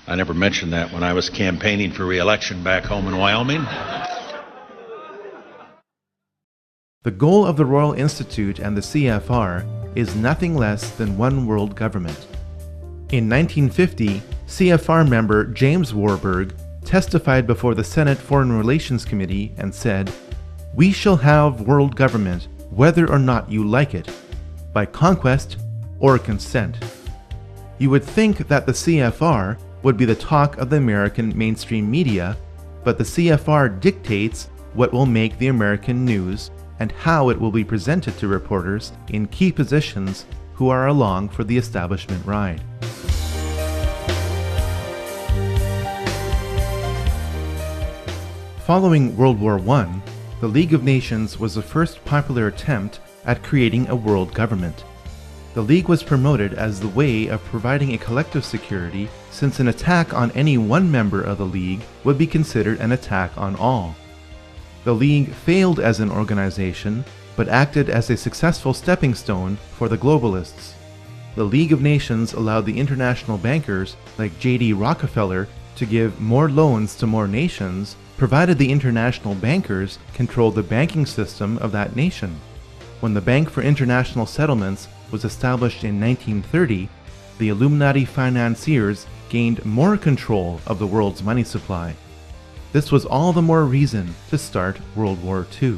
I never mentioned that when I was campaigning for re-election back home in Wyoming. The goal of the Royal Institute and the CFR is nothing less than one world government. In 1950, CFR member James Warburg testified before the Senate Foreign Relations Committee and said, "We shall have world government whether or not you like it, by conquest or consent." You would think that the CFR would be the talk of the American mainstream media, but the CFR dictates what will make the American news and how it will be presented to reporters in key positions who are along for the establishment ride. Following World War I, the League of Nations was the first popular attempt at creating a world government. The League was promoted as the way of providing a collective security, since an attack on any one member of the League would be considered an attack on all. The League failed as an organization, but acted as a successful stepping stone for the globalists. The League of Nations allowed the international bankers like J.D. Rockefeller to give more loans to more nations, provided the international bankers controlled the banking system of that nation. When the Bank for International Settlements was established in 1930, the Illuminati financiers gained more control of the world's money supply. This was all the more reason to start World War II.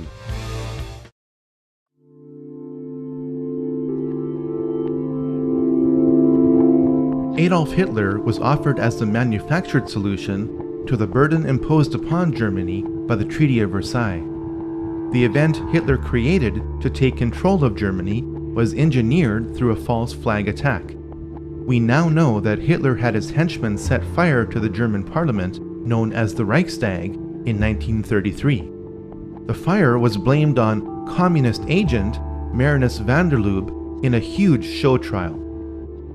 Adolf Hitler was offered as the manufactured solution to the burden imposed upon Germany by the Treaty of Versailles. The event Hitler created to take control of Germany was engineered through a false flag attack. We now know that Hitler had his henchmen set fire to the German parliament, known as the Reichstag, in 1933. The fire was blamed on communist agent Marinus van der Lubbe in a huge show trial.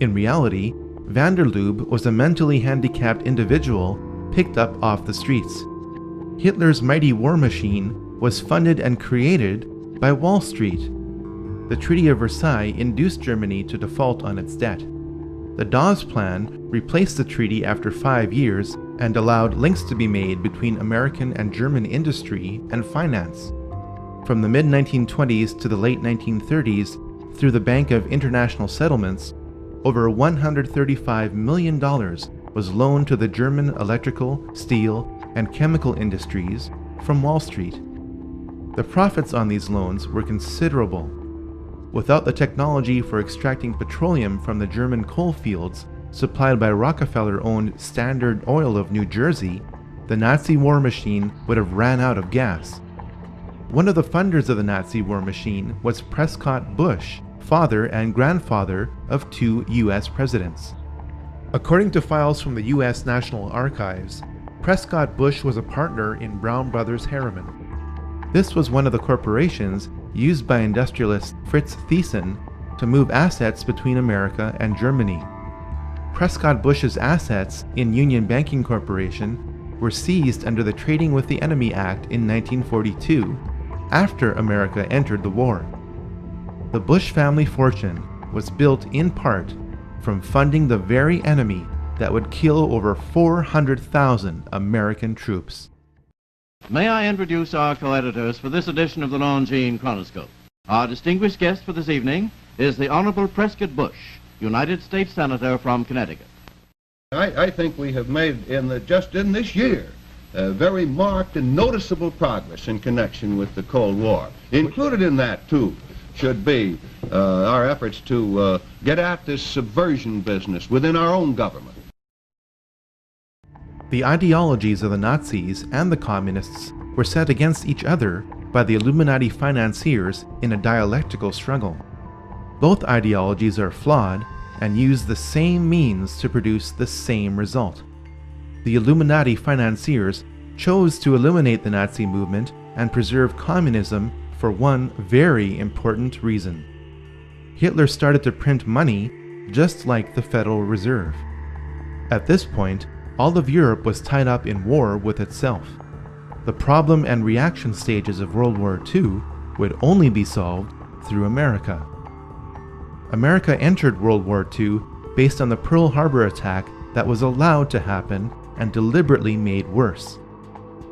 In reality, van der Lubbe was a mentally handicapped individual picked up off the streets. Hitler's mighty war machine was funded and created by Wall Street. The Treaty of Versailles induced Germany to default on its debt. The Dawes Plan replaced the treaty after 5 years and allowed links to be made between American and German industry and finance. From the mid-1920s to the late 1930s, through the Bank of International Settlements, over $135 million was loaned to the German electrical, steel, and chemical industries from Wall Street. The profits on these loans were considerable. Without the technology for extracting petroleum from the German coal fields supplied by Rockefeller-owned Standard Oil of New Jersey, the Nazi war machine would have ran out of gas. One of the funders of the Nazi war machine was Prescott Bush, father and grandfather of 2 U.S. presidents. According to files from the U.S. National Archives, Prescott Bush was a partner in Brown Brothers Harriman. This was one of the corporations used by industrialist Fritz Thyssen to move assets between America and Germany. Prescott Bush's assets in Union Banking Corporation were seized under the Trading with the Enemy Act in 1942, after America entered the war. The Bush family fortune was built in part from funding the very enemy that would kill over 400,000 American troops. May I introduce our co-editors for this edition of the Longines Chronoscope. Our distinguished guest for this evening is the Honorable Prescott Bush, United States Senator from Connecticut. I think we have made, just in this year, very marked and noticeable progress in connection with the Cold War. Included in that, too, should be our efforts to get at this subversion business within our own government. The ideologies of the Nazis and the Communists were set against each other by the Illuminati financiers in a dialectical struggle. Both ideologies are flawed and use the same means to produce the same result. The Illuminati financiers chose to eliminate the Nazi movement and preserve communism for one very important reason. Hitler started to print money just like the Federal Reserve. At this point, all of Europe was tied up in war with itself. The problem and reaction stages of World War II would only be solved through America. America entered World War II based on the Pearl Harbor attack that was allowed to happen and deliberately made worse.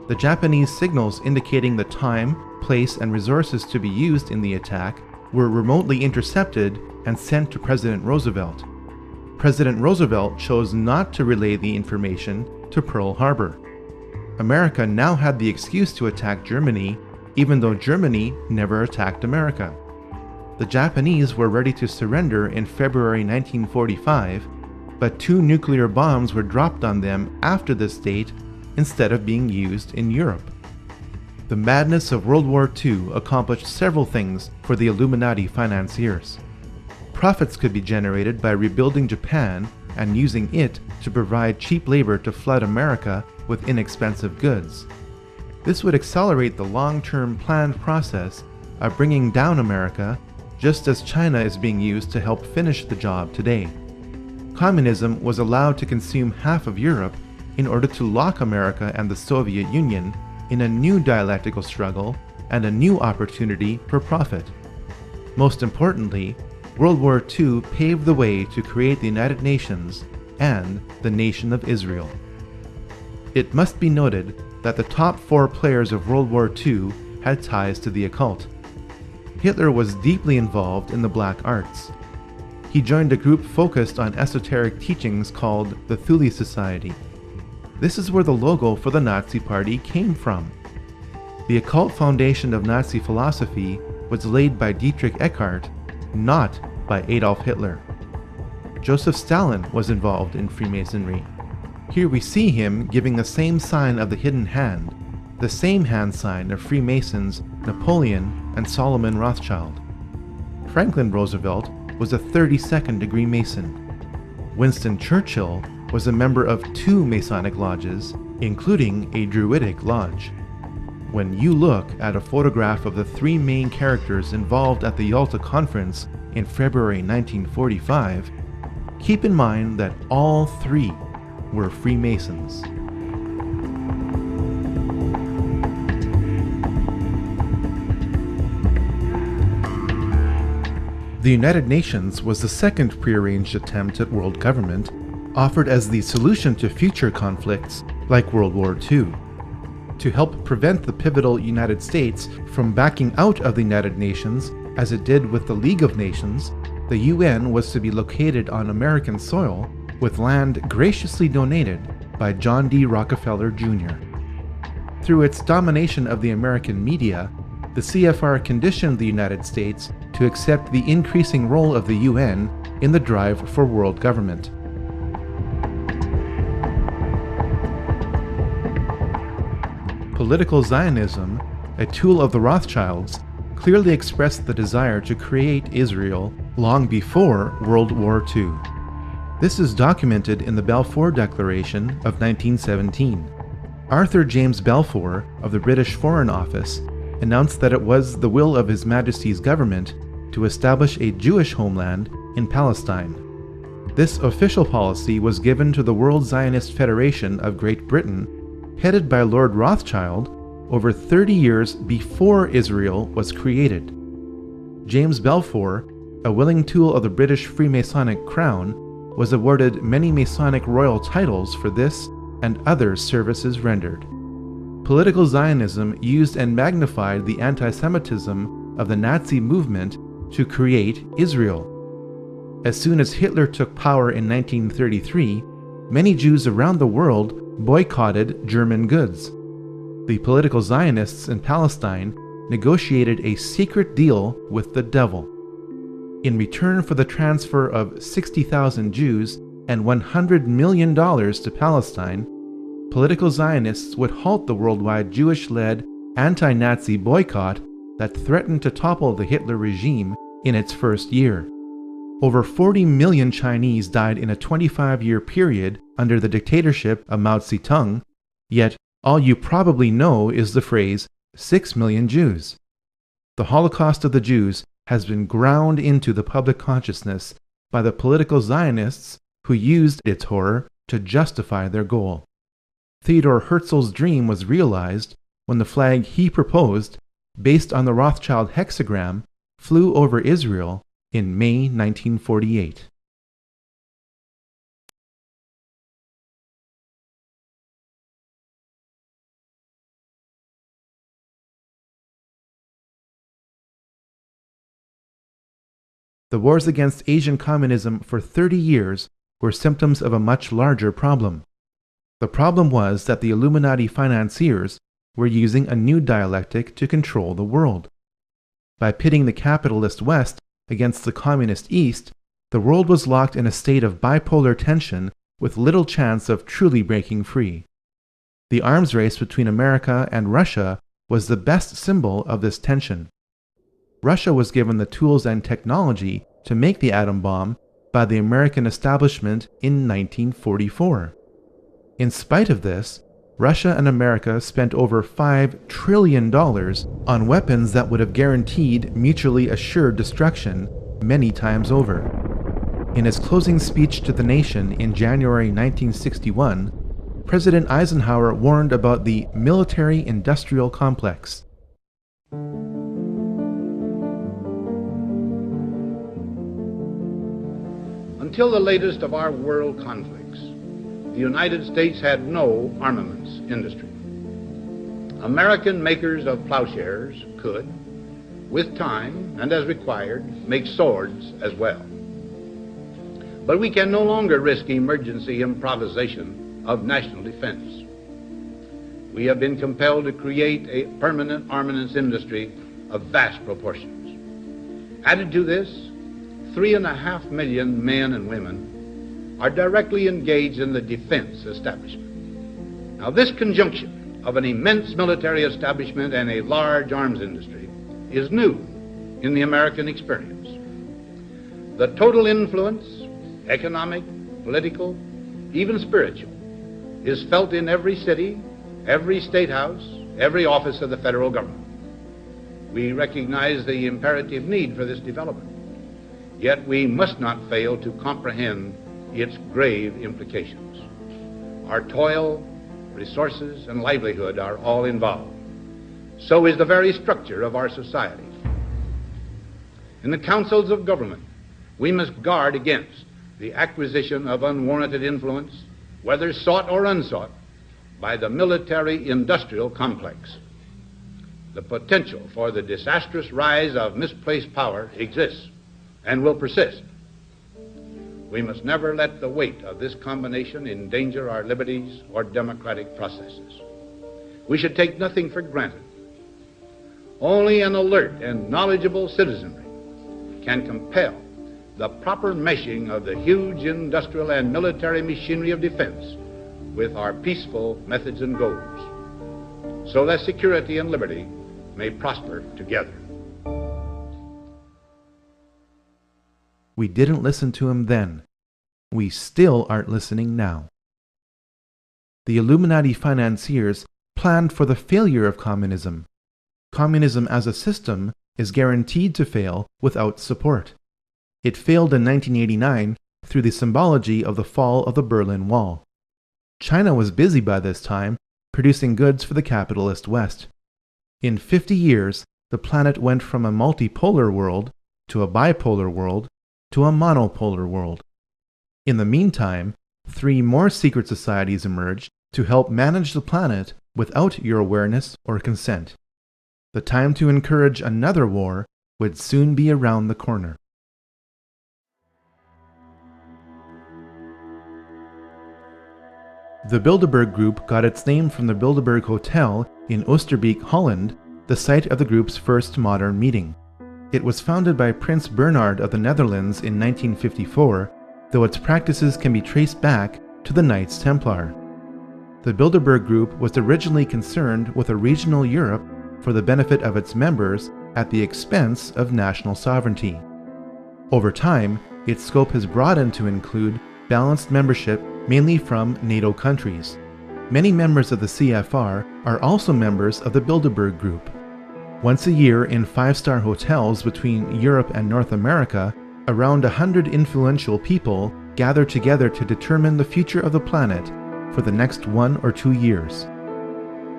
The Japanese signals indicating the time, place, and resources to be used in the attack were remotely intercepted and sent to President Roosevelt. President Roosevelt chose not to relay the information to Pearl Harbor. America now had the excuse to attack Germany, even though Germany never attacked America. The Japanese were ready to surrender in February 1945, but 2 nuclear bombs were dropped on them after this date instead of being used in Europe. The madness of World War II accomplished several things for the Illuminati financiers. Profits could be generated by rebuilding Japan and using it to provide cheap labor to flood America with inexpensive goods. This would accelerate the long-term planned process of bringing down America, just as China is being used to help finish the job today. Communism was allowed to consume half of Europe in order to lock America and the Soviet Union in a new dialectical struggle and a new opportunity for profit. Most importantly, World War II paved the way to create the United Nations and the Nation of Israel. It must be noted that the top 4 players of World War II had ties to the occult. Hitler was deeply involved in the black arts. He joined a group focused on esoteric teachings called the Thule Society. This is where the logo for the Nazi Party came from. The occult foundation of Nazi philosophy was laid by Dietrich Eckart, not by Adolf Hitler. Joseph Stalin was involved in Freemasonry. Here we see him giving the same sign of the hidden hand, the same hand sign of Freemasons Napoleon and Solomon Rothschild. Franklin Roosevelt was a 32nd degree Mason. Winston Churchill was a member of 2 Masonic lodges, including a Druidic lodge. When you look at a photograph of the 3 main characters involved at the Yalta Conference in February 1945, keep in mind that all 3 were Freemasons. The United Nations was the second prearranged attempt at world government, offered as the solution to future conflicts like World War II. To help prevent the pivotal United States from backing out of the United Nations, as it did with the League of Nations, the UN was to be located on American soil with land graciously donated by John D. Rockefeller Jr. Through its domination of the American media, the CFR conditioned the United States to accept the increasing role of the UN in the drive for world government. Political Zionism, a tool of the Rothschilds, clearly expressed the desire to create Israel long before World War II. This is documented in the Balfour Declaration of 1917. Arthur James Balfour of the British Foreign Office announced that it was the will of His Majesty's government to establish a Jewish homeland in Palestine. This official policy was given to the World Zionist Federation of Great Britain, headed by Lord Rothschild, over 30 years before Israel was created. James Balfour, a willing tool of the British Freemasonic crown, was awarded many Masonic royal titles for this and other services rendered. Political Zionism used and magnified the anti-Semitism of the Nazi movement to create Israel. As soon as Hitler took power in 1933, many Jews around the world boycotted German goods. The political Zionists in Palestine negotiated a secret deal with the devil. In return for the transfer of 60,000 Jews and $100 million to Palestine, political Zionists would halt the worldwide Jewish-led anti-Nazi boycott that threatened to topple the Hitler regime in its first year. Over 40 million Chinese died in a 25-year period under the dictatorship of Mao Zedong, yet all you probably know is the phrase 6 million Jews. The Holocaust of the Jews has been ground into the public consciousness by the political Zionists who used its horror to justify their goal. Theodor Herzl's dream was realized when the flag he proposed, based on the Rothschild hexagram, flew over Israel in May 1948. The wars against Asian communism for 30 years were symptoms of a much larger problem. The problem was that the Illuminati financiers were using a new dialectic to control the world. By pitting the capitalist West against the communist East, the world was locked in a state of bipolar tension with little chance of truly breaking free. The arms race between America and Russia was the best symbol of this tension. Russia was given the tools and technology to make the atom bomb by the American establishment in 1944. In spite of this, Russia and America spent over $5 trillion on weapons that would have guaranteed mutually assured destruction many times over. In his closing speech to the nation in January 1961, President Eisenhower warned about the military-industrial complex. Until the latest of our world conflicts, the United States had no armaments industry. American makers of plowshares could, with time and as required, make swords as well. But we can no longer risk emergency improvisation of national defense. We have been compelled to create a permanent armaments industry of vast proportions. Added to this, 3.5 million men and women are directly engaged in the defense establishment. Now, this conjunction of an immense military establishment and a large arms industry is new in the American experience. The total influence, economic, political, even spiritual, is felt in every city, every state house, every office of the federal government. We recognize the imperative need for this development, yet we must not fail to comprehend its grave implications. Our toil, resources, and livelihood are all involved. So is the very structure of our society. In the councils of government, we must guard against the acquisition of unwarranted influence, whether sought or unsought, by the military-industrial complex. The potential for the disastrous rise of misplaced power exists and will persist. We must never let the weight of this combination endanger our liberties or democratic processes. We should take nothing for granted. Only an alert and knowledgeable citizenry can compel the proper meshing of the huge industrial and military machinery of defense with our peaceful methods and goals, so that security and liberty may prosper together. We didn't listen to him then. We still aren't listening now. The Illuminati financiers planned for the failure of communism. Communism as a system is guaranteed to fail without support. It failed in 1989 through the symbology of the fall of the Berlin Wall. China was busy by this time producing goods for the capitalist West. In 50 years, the planet went from a multipolar world to a bipolar world to a monopolar world. In the meantime, 3 more secret societies emerged to help manage the planet without your awareness or consent. The time to encourage another war would soon be around the corner. The Bilderberg Group got its name from the Bilderberg Hotel in Oosterbeek, Holland, the site of the group's first modern meeting. It was founded by Prince Bernhard of the Netherlands in 1954, though its practices can be traced back to the Knights Templar. The Bilderberg Group was originally concerned with a regional Europe for the benefit of its members at the expense of national sovereignty. Over time, its scope has broadened to include balanced membership mainly from NATO countries. Many members of the CFR are also members of the Bilderberg Group. Once a year in 5-star hotels between Europe and North America, around 100 influential people gather together to determine the future of the planet for the next 1 or 2 years.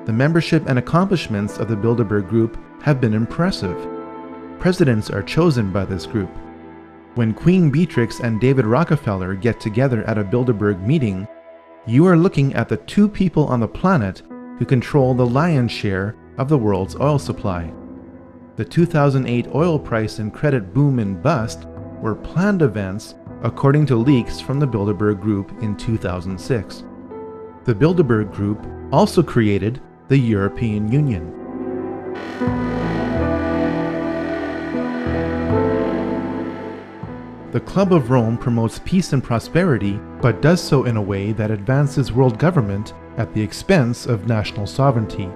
The membership and accomplishments of the Bilderberg Group have been impressive. Presidents are chosen by this group. When Queen Beatrix and David Rockefeller get together at a Bilderberg meeting, you are looking at the 2 people on the planet who control the lion's share of the world's oil supply. The 2008 oil price and credit boom and bust were planned events according to leaks from the Bilderberg Group in 2006. The Bilderberg Group also created the European Union. The Club of Rome promotes peace and prosperity, but does so in a way that advances world government at the expense of national sovereignty.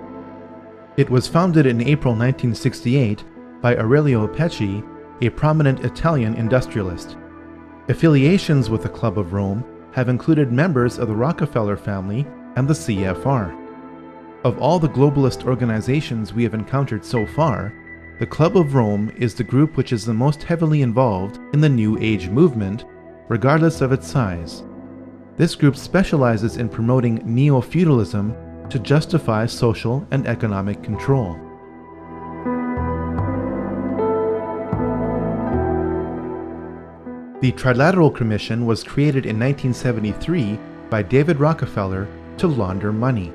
It was founded in April 1968 by Aurelio Pecci, a prominent Italian industrialist. Affiliations with the Club of Rome have included members of the Rockefeller family and the CFR. Of all the globalist organizations we have encountered so far, the Club of Rome is the group which is the most heavily involved in the New Age movement, regardless of its size. This group specializes in promoting neo-feudalism to justify social and economic control. The Trilateral Commission was created in 1973 by David Rockefeller to launder money.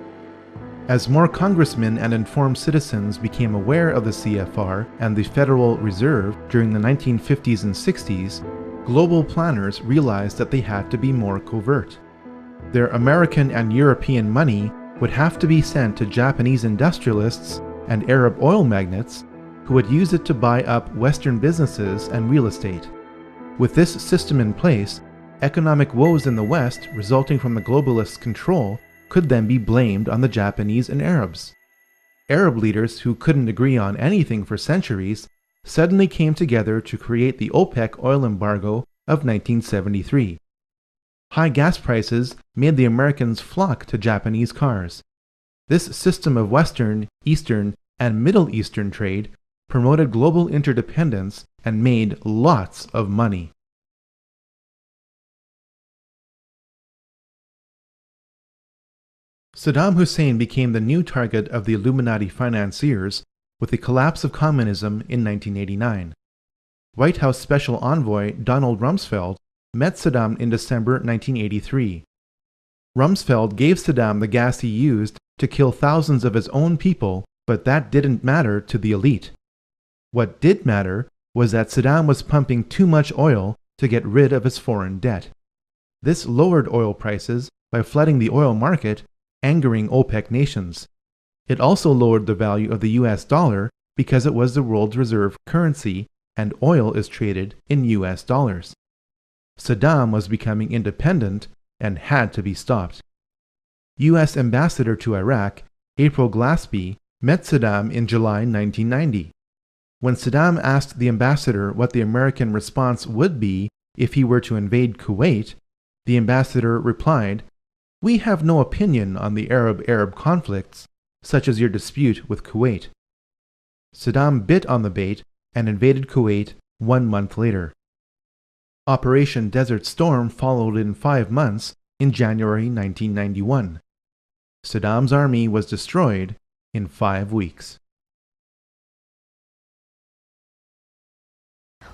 As more congressmen and informed citizens became aware of the CFR and the Federal Reserve during the 1950s and 60s, global planners realized that they had to be more covert. Their American and European money would have to be sent to Japanese industrialists and Arab oil magnates who would use it to buy up Western businesses and real estate. With this system in place, economic woes in the West resulting from the globalists' control could then be blamed on the Japanese and Arabs. Arab leaders who couldn't agree on anything for centuries suddenly came together to create the OPEC oil embargo of 1973. High gas prices made the Americans flock to Japanese cars. This system of Western, Eastern, and Middle Eastern trade promoted global interdependence and made lots of money. Saddam Hussein became the new target of the Illuminati financiers with the collapse of communism in 1989. White House Special Envoy Donald Rumsfeld met Saddam in December 1983. Rumsfeld gave Saddam the gas he used to kill thousands of his own people, but that didn't matter to the elite. What did matter was that Saddam was pumping too much oil to get rid of his foreign debt. This lowered oil prices by flooding the oil market, angering OPEC nations. It also lowered the value of the US dollar because it was the world's reserve currency and oil is traded in US dollars. Saddam was becoming independent and had to be stopped. U.S. Ambassador to Iraq, April Glaspie, met Saddam in July 1990. When Saddam asked the ambassador what the American response would be if he were to invade Kuwait, the ambassador replied, "We have no opinion on the Arab-Arab conflicts, such as your dispute with Kuwait." Saddam bit on the bait and invaded Kuwait 1 month later. Operation Desert Storm followed in 5 months in January 1991. Saddam's army was destroyed in 5 weeks.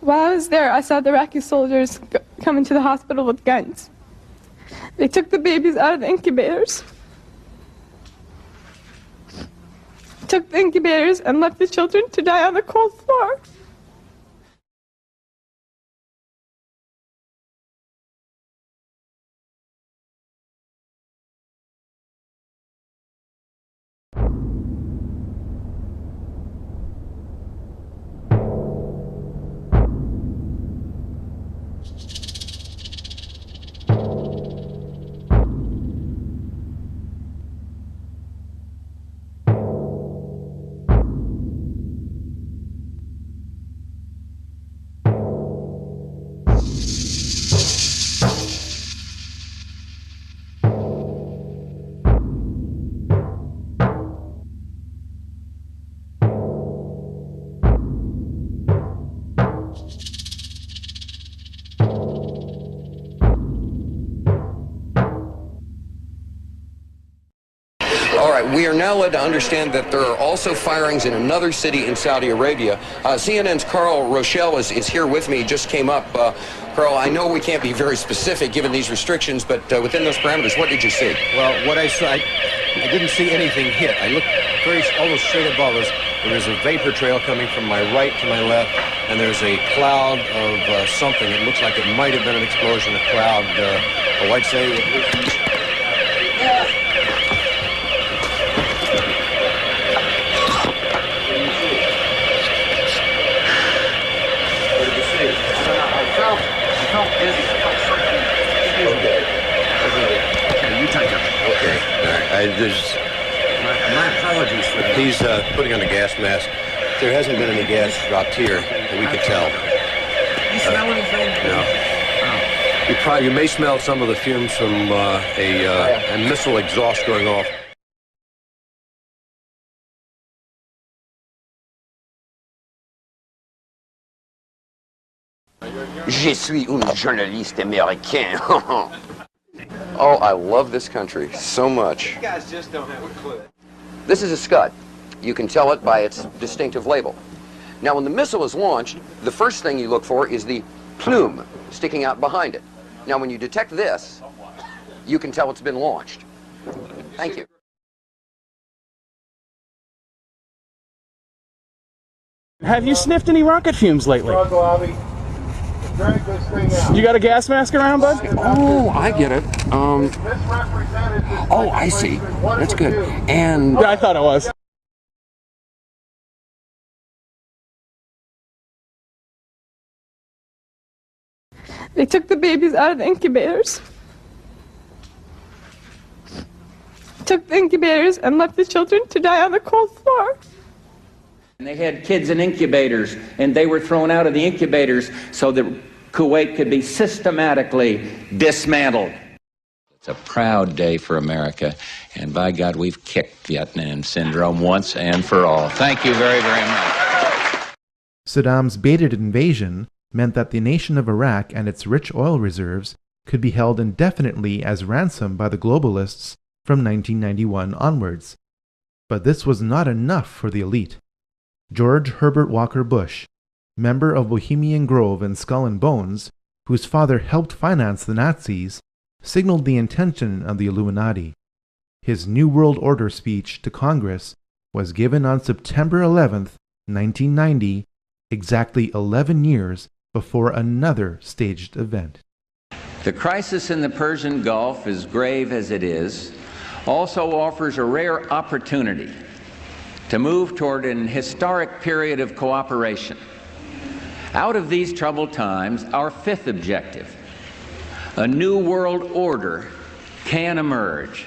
While I was there, I saw the Iraqi soldiers come into the hospital with guns. They took the babies out of the incubators, and left the children to die on the cold floor. We are now led to understand that there are also firings in another city in Saudi Arabia. CNN's Carl Rochelle is here with me, just came up. Carl, I know we can't be very specific given these restrictions, but within those parameters, what did you see? Well, what I saw, I didn't see anything hit. I looked almost straight above us. There is a vapor trail coming from my right to my left, and there's a cloud of something. It looks like it might have been an explosion, a cloud. I'd say... My apologies for that. He's putting on a gas mask. There hasn't been any gas dropped here that we could tell. You smell anything? No. You may smell some of the fumes from a missile exhaust going off. Je suis un journaliste américain. Oh, I love this country so much. You guys just don't have a clue. This is a Scud. You can tell it by its distinctive label. Now, when the missile is launched, the first thing you look for is the plume sticking out behind it. Now, when you detect this, you can tell it's been launched. Thank you. Have you sniffed any rocket fumes lately? You got a gas mask around, bud? Oh, I get it. Oh, I see. That's good. And yeah, I thought it was. They took the babies out of the incubators, took the incubators and left the children to die on the cold floor. And they had kids in incubators, and they were thrown out of the incubators so that Kuwait could be systematically dismantled. It's a proud day for America, and by God, we've kicked Vietnam syndrome once and for all. Thank you very, very much. Saddam's baited invasion meant that the nation of Iraq and its rich oil reserves could be held indefinitely as ransom by the globalists from 1991 onwards. But this was not enough for the elite. George Herbert Walker Bush, member of Bohemian Grove and Skull and Bones, whose father helped finance the Nazis, signaled the intention of the Illuminati. His New World Order speech to Congress was given on September 11th, 1990, exactly 11 years before another staged event. The crisis in the Persian Gulf, as grave as it is, also offers a rare opportunity to move toward an historic period of cooperation. Out of these troubled times, our fifth objective, a new world order, can emerge.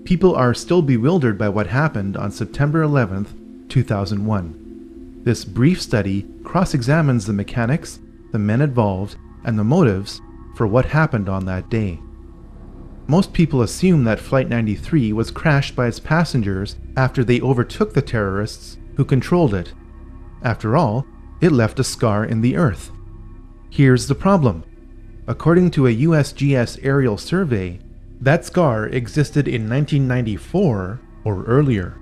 People are still bewildered by what happened on September 11th, 2001. This brief study cross-examines the mechanics, the men involved, and the motives for what happened on that day. Most people assume that Flight 93 was crashed by its passengers after they overtook the terrorists who controlled it. After all, it left a scar in the earth. Here's the problem. According to a USGS aerial survey, that scar existed in 1994 or earlier.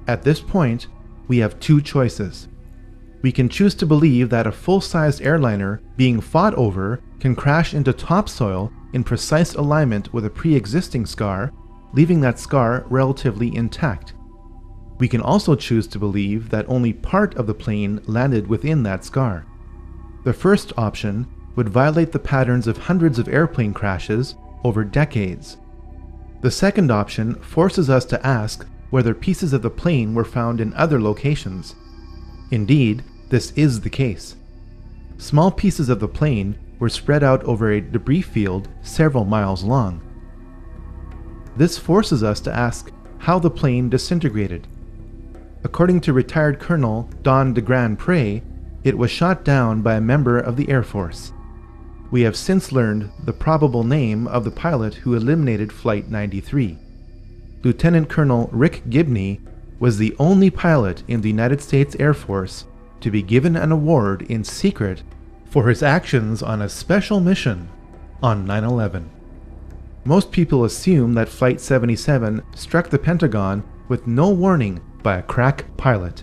At this point, we have two choices. We can choose to believe that a full-sized airliner being fought over can crash into topsoil in precise alignment with a pre-existing scar, leaving that scar relatively intact. We can also choose to believe that only part of the plane landed within that scar. The first option would violate the patterns of hundreds of airplane crashes over decades. The second option forces us to ask whether pieces of the plane were found in other locations. Indeed, this is the case. Small pieces of the plane were spread out over a debris field several miles long. This forces us to ask how the plane disintegrated. According to retired Colonel Don DeGrand-Pré, it was shot down by a member of the Air Force. We have since learned the probable name of the pilot who eliminated Flight 93. Lieutenant Colonel Rick Gibney was the only pilot in the United States Air Force to be given an award in secret for his actions on a special mission on 9/11. Most people assume that Flight 77 struck the Pentagon with no warning by a crack pilot.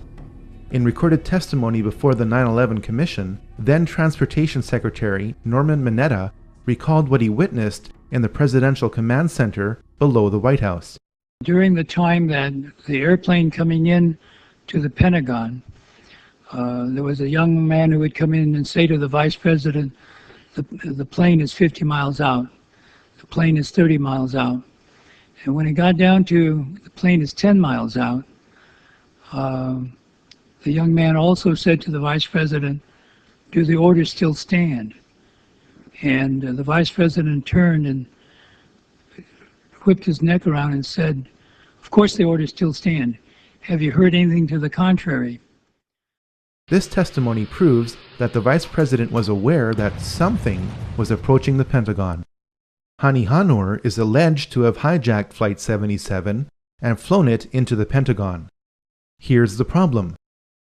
In recorded testimony before the 9/11 Commission, then Transportation Secretary Norman Mineta recalled what he witnessed in the Presidential Command Center below the White House. During the time that the airplane coming in to the Pentagon, there was a young man who would come in and say to the Vice President, the plane is 50 miles out, the plane is 30 miles out. And when it got down to the plane is 10 miles out, the young man also said to the Vice President, do the orders still stand? And the Vice President turned and whipped his neck around and said, of course the orders still stand. Have you heard anything to the contrary? This testimony proves that the Vice President was aware that something was approaching the Pentagon. Hani Hannour is alleged to have hijacked Flight 77 and flown it into the Pentagon. Here's the problem.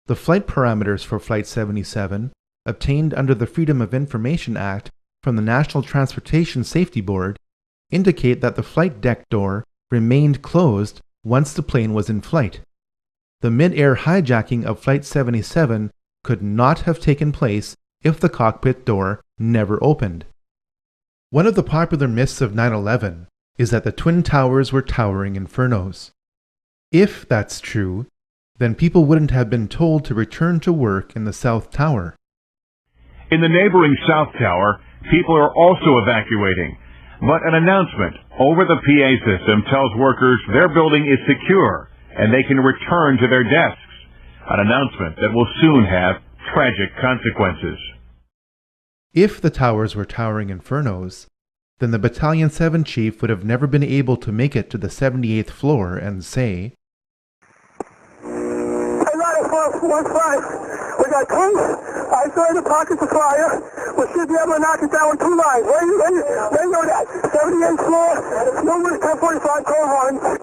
The flight parameters for Flight 77, obtained under the Freedom of Information Act from the National Transportation Safety Board, indicate that the flight deck door remained closed once the plane was in flight. The mid-air hijacking of Flight 77 could not have taken place if the cockpit door never opened. One of the popular myths of 9/11 is that the Twin Towers were towering infernos. If that's true, then people wouldn't have been told to return to work in the South Tower. In the neighboring South Tower, people are also evacuating, but an announcement over the PA system tells workers their building is secure and they can return to their desks, an announcement that will soon have tragic consequences. If the towers were towering infernos, then the Battalion 7 chief would have never been able to make it to the 78th floor and say, Hey, Ladder 415, we got twins. I saw in the pockets of fire. We should be able to knock it down with 2 lines. Where you know that? 78th floor, numbers 1045, call 1.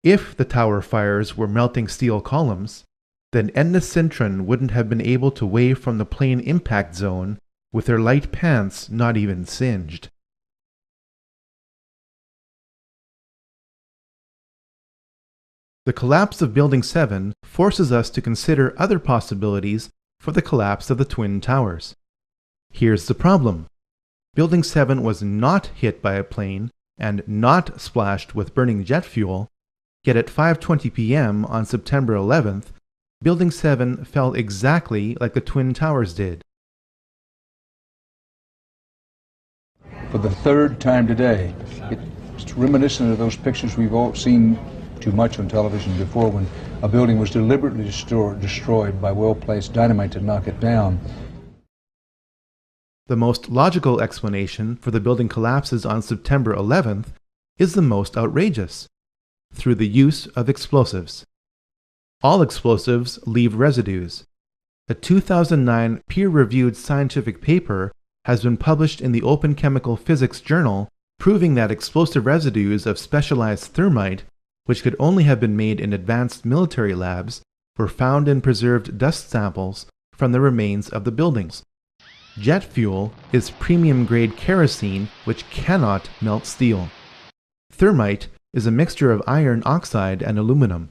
If the tower fires were melting steel columns, then Edna Sintron wouldn't have been able to wave from the plane impact zone with her light pants not even singed. The collapse of Building 7 forces us to consider other possibilities for the collapse of the Twin Towers. Here's the problem. Building 7 was not hit by a plane and not splashed with burning jet fuel, yet at 5:20 p.m. on September 11th, Building 7 fell exactly like the Twin Towers did. For the third time today, it's reminiscent of those pictures we've all seen too much on television before, when a building was deliberately destroyed by well-placed dynamite to knock it down. The most logical explanation for the building collapses on September 11th is the most outrageous: through the use of explosives. All explosives leave residues. A 2009 peer-reviewed scientific paper has been published in the Open Chemical Physics Journal proving that explosive residues of specialized thermite, which could only have been made in advanced military labs, were found in preserved dust samples from the remains of the buildings. Jet fuel is premium-grade kerosene which cannot melt steel. Thermite is a mixture of iron oxide and aluminum.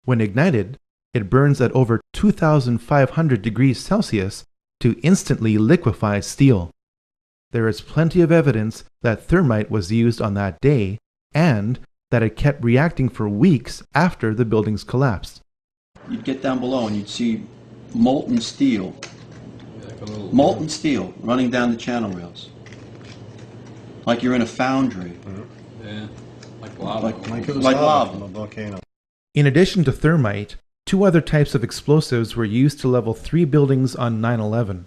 When ignited, it burns at over 2,500 degrees Celsius to instantly liquefy steel. There is plenty of evidence that thermite was used on that day and that it kept reacting for weeks after the buildings collapsed. You'd get down below and you'd see molten steel running down the channel rails, like you're in a foundry. Yeah, like lava. Like lava from a volcano. In addition to thermite, 2 other types of explosives were used to level 3 buildings on 9/11.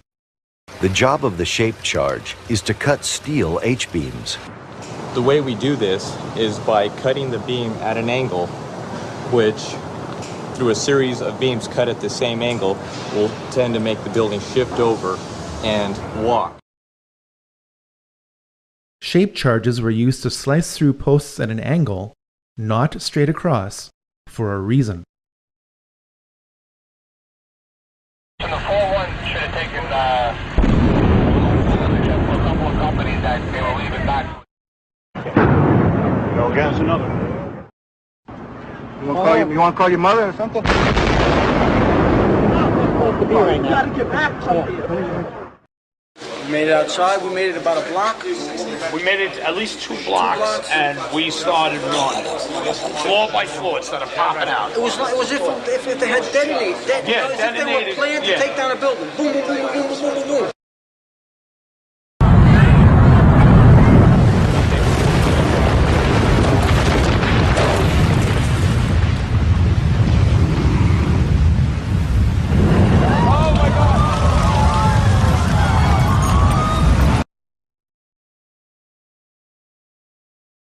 The job of the shape charge is to cut steel H-beams. The way we do this is by cutting the beam at an angle, which, through a series of beams cut at the same angle, will tend to make the building shift over and walk. Shape charges were used to slice through posts at an angle, not straight across, for a reason. And the 4-1 should have taken a couple of companies that they were leaving back. Go against another. You want to call your mother or something? You gotta get back from here. We made it outside. We made it about a block. We made it at least 2 blocks, and we started running. Floor by floor, instead of popping out. It was as if they had detonated. Yeah, as if they were planned to take down a building. Boom, boom, boom, boom, boom, boom, boom, boom.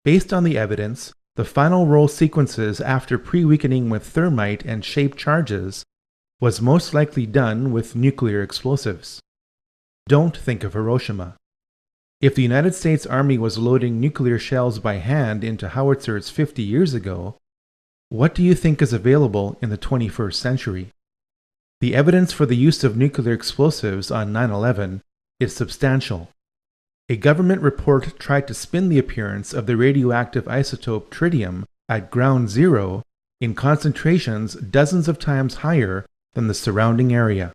Based on the evidence, the final roll sequences after pre-weakening with thermite and shape charges was most likely done with nuclear explosives. Don't think of Hiroshima. If the United States Army was loading nuclear shells by hand into howitzers 50 years ago, what do you think is available in the 21st century? The evidence for the use of nuclear explosives on 9/11 is substantial. A government report tried to spin the appearance of the radioactive isotope tritium at ground zero in concentrations dozens of times higher than the surrounding area.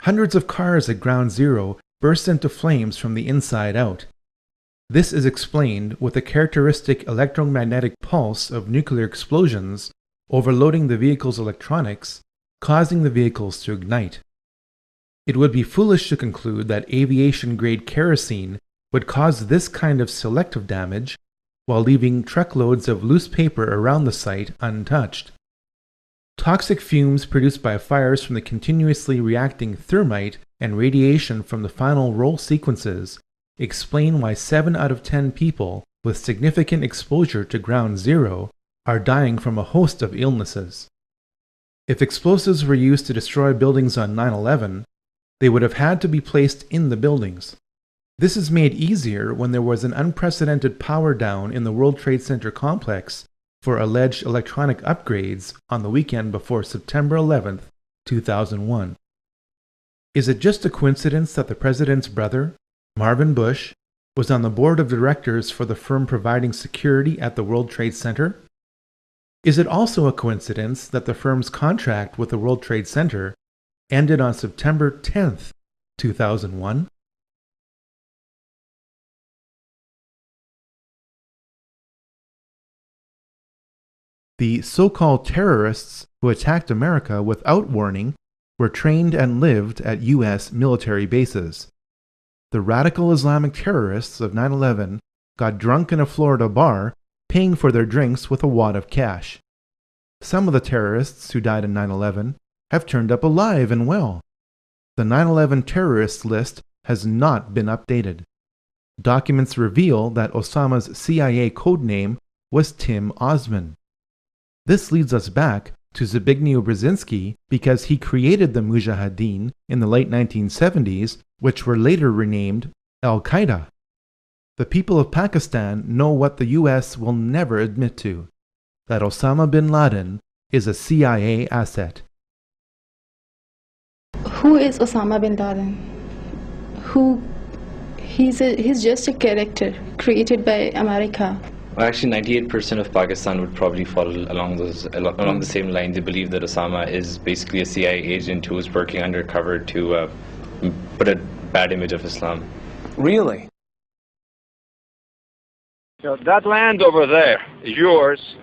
Hundreds of cars at ground zero burst into flames from the inside out. This is explained with the characteristic electromagnetic pulse of nuclear explosions overloading the vehicle's electronics, causing the vehicles to ignite. It would be foolish to conclude that aviation-grade kerosene would cause this kind of selective damage while leaving truckloads of loose paper around the site untouched. Toxic fumes produced by fires from the continuously reacting thermite and radiation from the final roll sequences explain why 7 out of 10 people with significant exposure to ground zero are dying from a host of illnesses. If explosives were used to destroy buildings on 9/11, they would have had to be placed in the buildings. This is made easier when there was an unprecedented power down in the World Trade Center complex for alleged electronic upgrades on the weekend before September 11, 2001. Is it just a coincidence that the president's brother, Marvin Bush, was on the board of directors for the firm providing security at the World Trade Center? Is it also a coincidence that the firm's contract with the World Trade Center ended on September 10, 2001? The so-called terrorists who attacked America without warning were trained and lived at U.S. military bases. The radical Islamic terrorists of 9/11 got drunk in a Florida bar, paying for their drinks with a wad of cash. Some of the terrorists who died in 9/11 have turned up alive and well. The 9/11 terrorist list has not been updated. Documents reveal that Osama's CIA codename was Tim Osman. This leads us back to Zbigniew Brzezinski because he created the Mujahideen in the late 1970s, which were later renamed Al-Qaeda. The people of Pakistan know what the US will never admit to, that Osama bin Laden is a CIA asset. Who is Osama bin Laden? He's just a character created by America. Well, actually, 98% of Pakistan would probably fall along the same line. They believe that Osama is basically a CIA agent who is working undercover to put a bad image of Islam. Really? You know, that land over there is yours.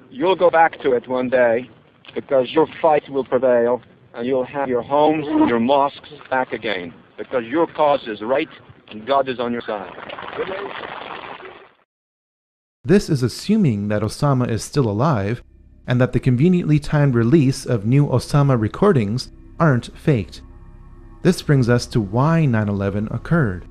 You'll go back to it one day because your fight will prevail and you'll have your homes, your mosques back again because your cause is right and God is on your side. This is assuming that Osama is still alive and that the conveniently timed release of new Osama recordings aren't faked. This brings us to why 9/11 occurred.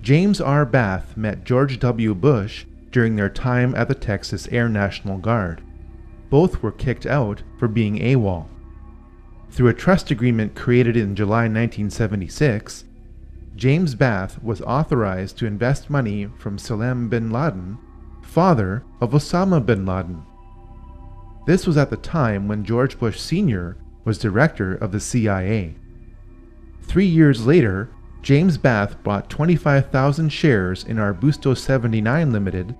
James R. Bath met George W. Bush during their time at the Texas Air National Guard. Both were kicked out for being AWOL. Through a trust agreement created in July 1976, James Bath was authorized to invest money from Salem bin Laden, father of Osama bin Laden. This was at the time when George Bush Sr. was director of the CIA. 3 years later, James Bath bought 25,000 shares in Arbusto 79 Limited,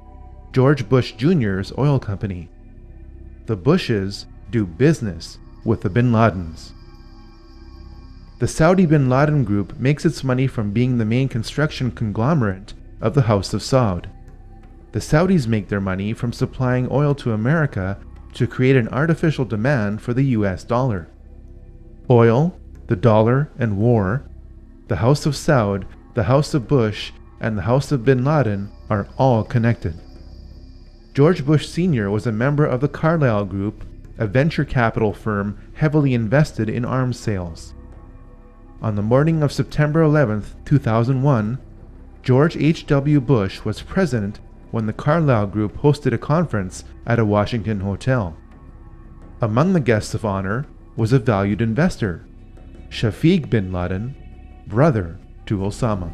George Bush Jr.'s oil company. The Bushes do business with the bin Ladens. The Saudi bin Laden Group makes its money from being the main construction conglomerate of the House of Saud. The Saudis make their money from supplying oil to America to create an artificial demand for the US dollar. Oil, the dollar, and war, the House of Saud, the House of Bush, and the House of bin Laden are all connected. George Bush Sr. was a member of the Carlyle Group, a venture capital firm heavily invested in arms sales. On the morning of September 11, 2001, George H.W. Bush was present when the Carlyle Group hosted a conference at a Washington hotel. Among the guests of honor was a valued investor, Shafiq bin Laden, brother to Osama.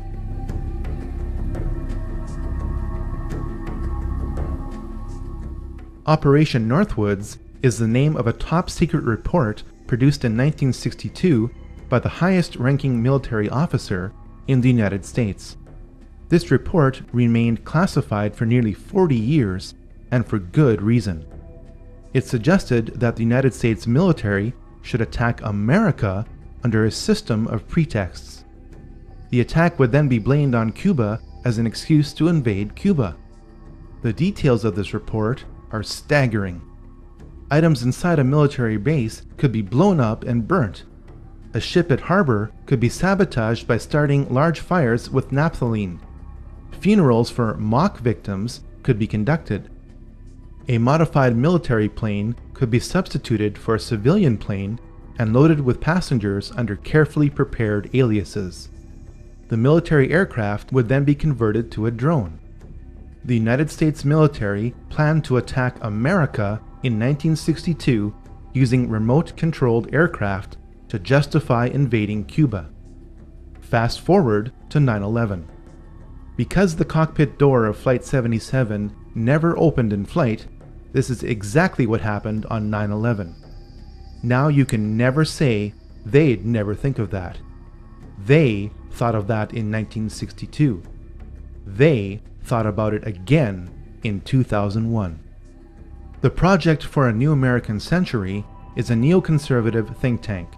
Operation Northwoods is the name of a top-secret report produced in 1962 by the highest-ranking military officer in the United States. This report remained classified for nearly 40 years, and for good reason. It suggested that the United States military should attack America under a system of pretexts. The attack would then be blamed on Cuba as an excuse to invade Cuba. The details of this report are staggering. Items inside a military base could be blown up and burnt. A ship at harbor could be sabotaged by starting large fires with naphthalene. Funerals for mock victims could be conducted. A modified military plane could be substituted for a civilian plane and loaded with passengers under carefully prepared aliases. The military aircraft would then be converted to a drone. The United States military planned to attack America in 1962 using remote-controlled aircraft to justify invading Cuba. Fast forward to 9/11. Because the cockpit door of Flight 77 never opened in flight, this is exactly what happened on 9/11. Now you can never say they'd never think of that. They thought of that in 1962. They thought about it again in 2001. The Project for a New American Century is a neoconservative think tank.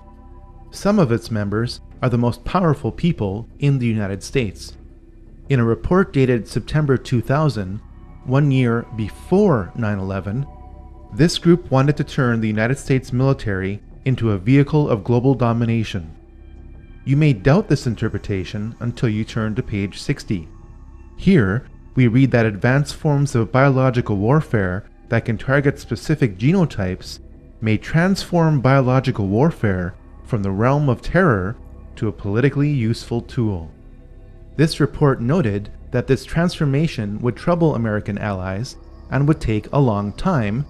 Some of its members are the most powerful people in the United States. In a report dated September 2000, 1 year before 9/11, this group wanted to turn the United States military into a vehicle of global domination. You may doubt this interpretation until you turn to page 60. Here, we read that advanced forms of biological warfare that can target specific genotypes may transform biological warfare from the realm of terror to a politically useful tool. This report noted that this transformation would trouble American allies and would take a long time,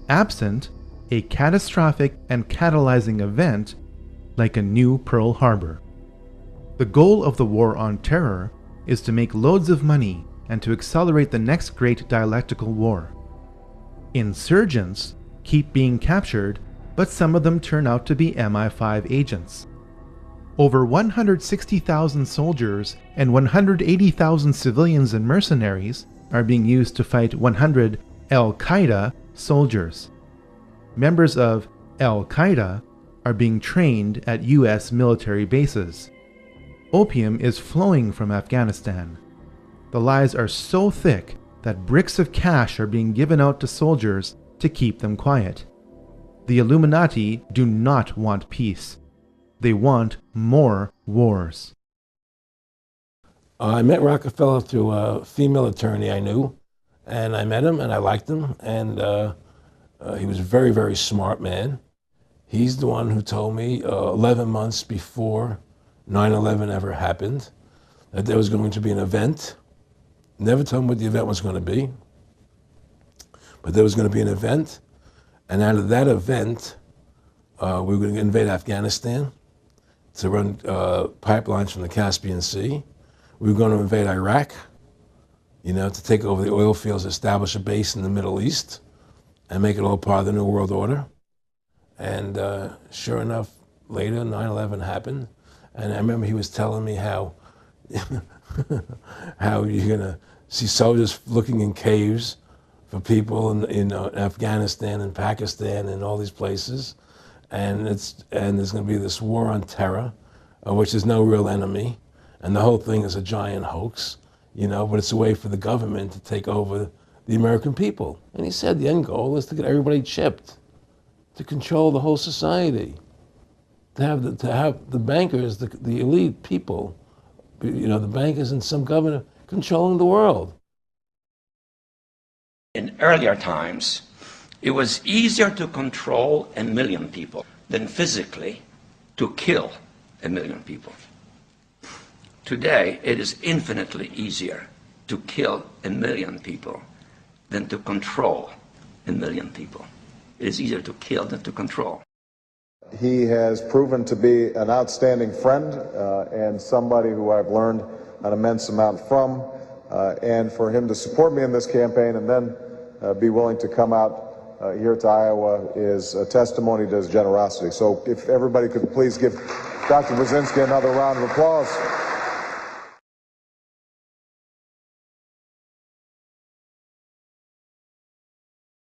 absent a catastrophic and catalyzing event like a new Pearl Harbor. The goal of the war on terror is to make loads of money and to accelerate the next great dialectical war. Insurgents keep being captured, but some of them turn out to be MI5 agents. Over 160,000 soldiers and 180,000 civilians and mercenaries are being used to fight 100 Al-Qaeda soldiers. Members of Al-Qaeda are being trained at US military bases. Opium is flowing from Afghanistan. The lies are so thick that bricks of cash are being given out to soldiers to keep them quiet. The Illuminati do not want peace. They want more wars. I met Rockefeller through a female attorney I knew, and I met him and I liked him, and he was a very, very smart man. He's the one who told me 11 months before 9/11 ever happened that there was going to be an event. Never told him what the event was going to be, but there was going to be an event, and out of that event, we were going to invade Afghanistan to run pipelines from the Caspian Sea. We were going to invade Iraq, to take over the oil fields, establish a base in the Middle East, and make it all part of the New World Order. And sure enough, later, 9/11 happened. And I remember he was telling me how you're going to see soldiers looking in caves for people in Afghanistan and Pakistan and all these places. And there's going to be this war on terror, which is no real enemy. And the whole thing is a giant hoax, but it's a way for the government to take over the American people. And he said the end goal is to get everybody chipped, to control the whole society, to have the bankers, the elite people, the bankers and some governor controlling the world. In earlier times, it was easier to control 1 million people than physically to kill 1 million people. Today, it is infinitely easier to kill 1 million people than to control 1 million people. It is easier to kill than to control. He has proven to be an outstanding friend and somebody who I've learned an immense amount from. And for him to support me in this campaign and then be willing to come out here to Iowa is a testimony to his generosity. So if everybody could please give Dr. Brzezinski another round of applause.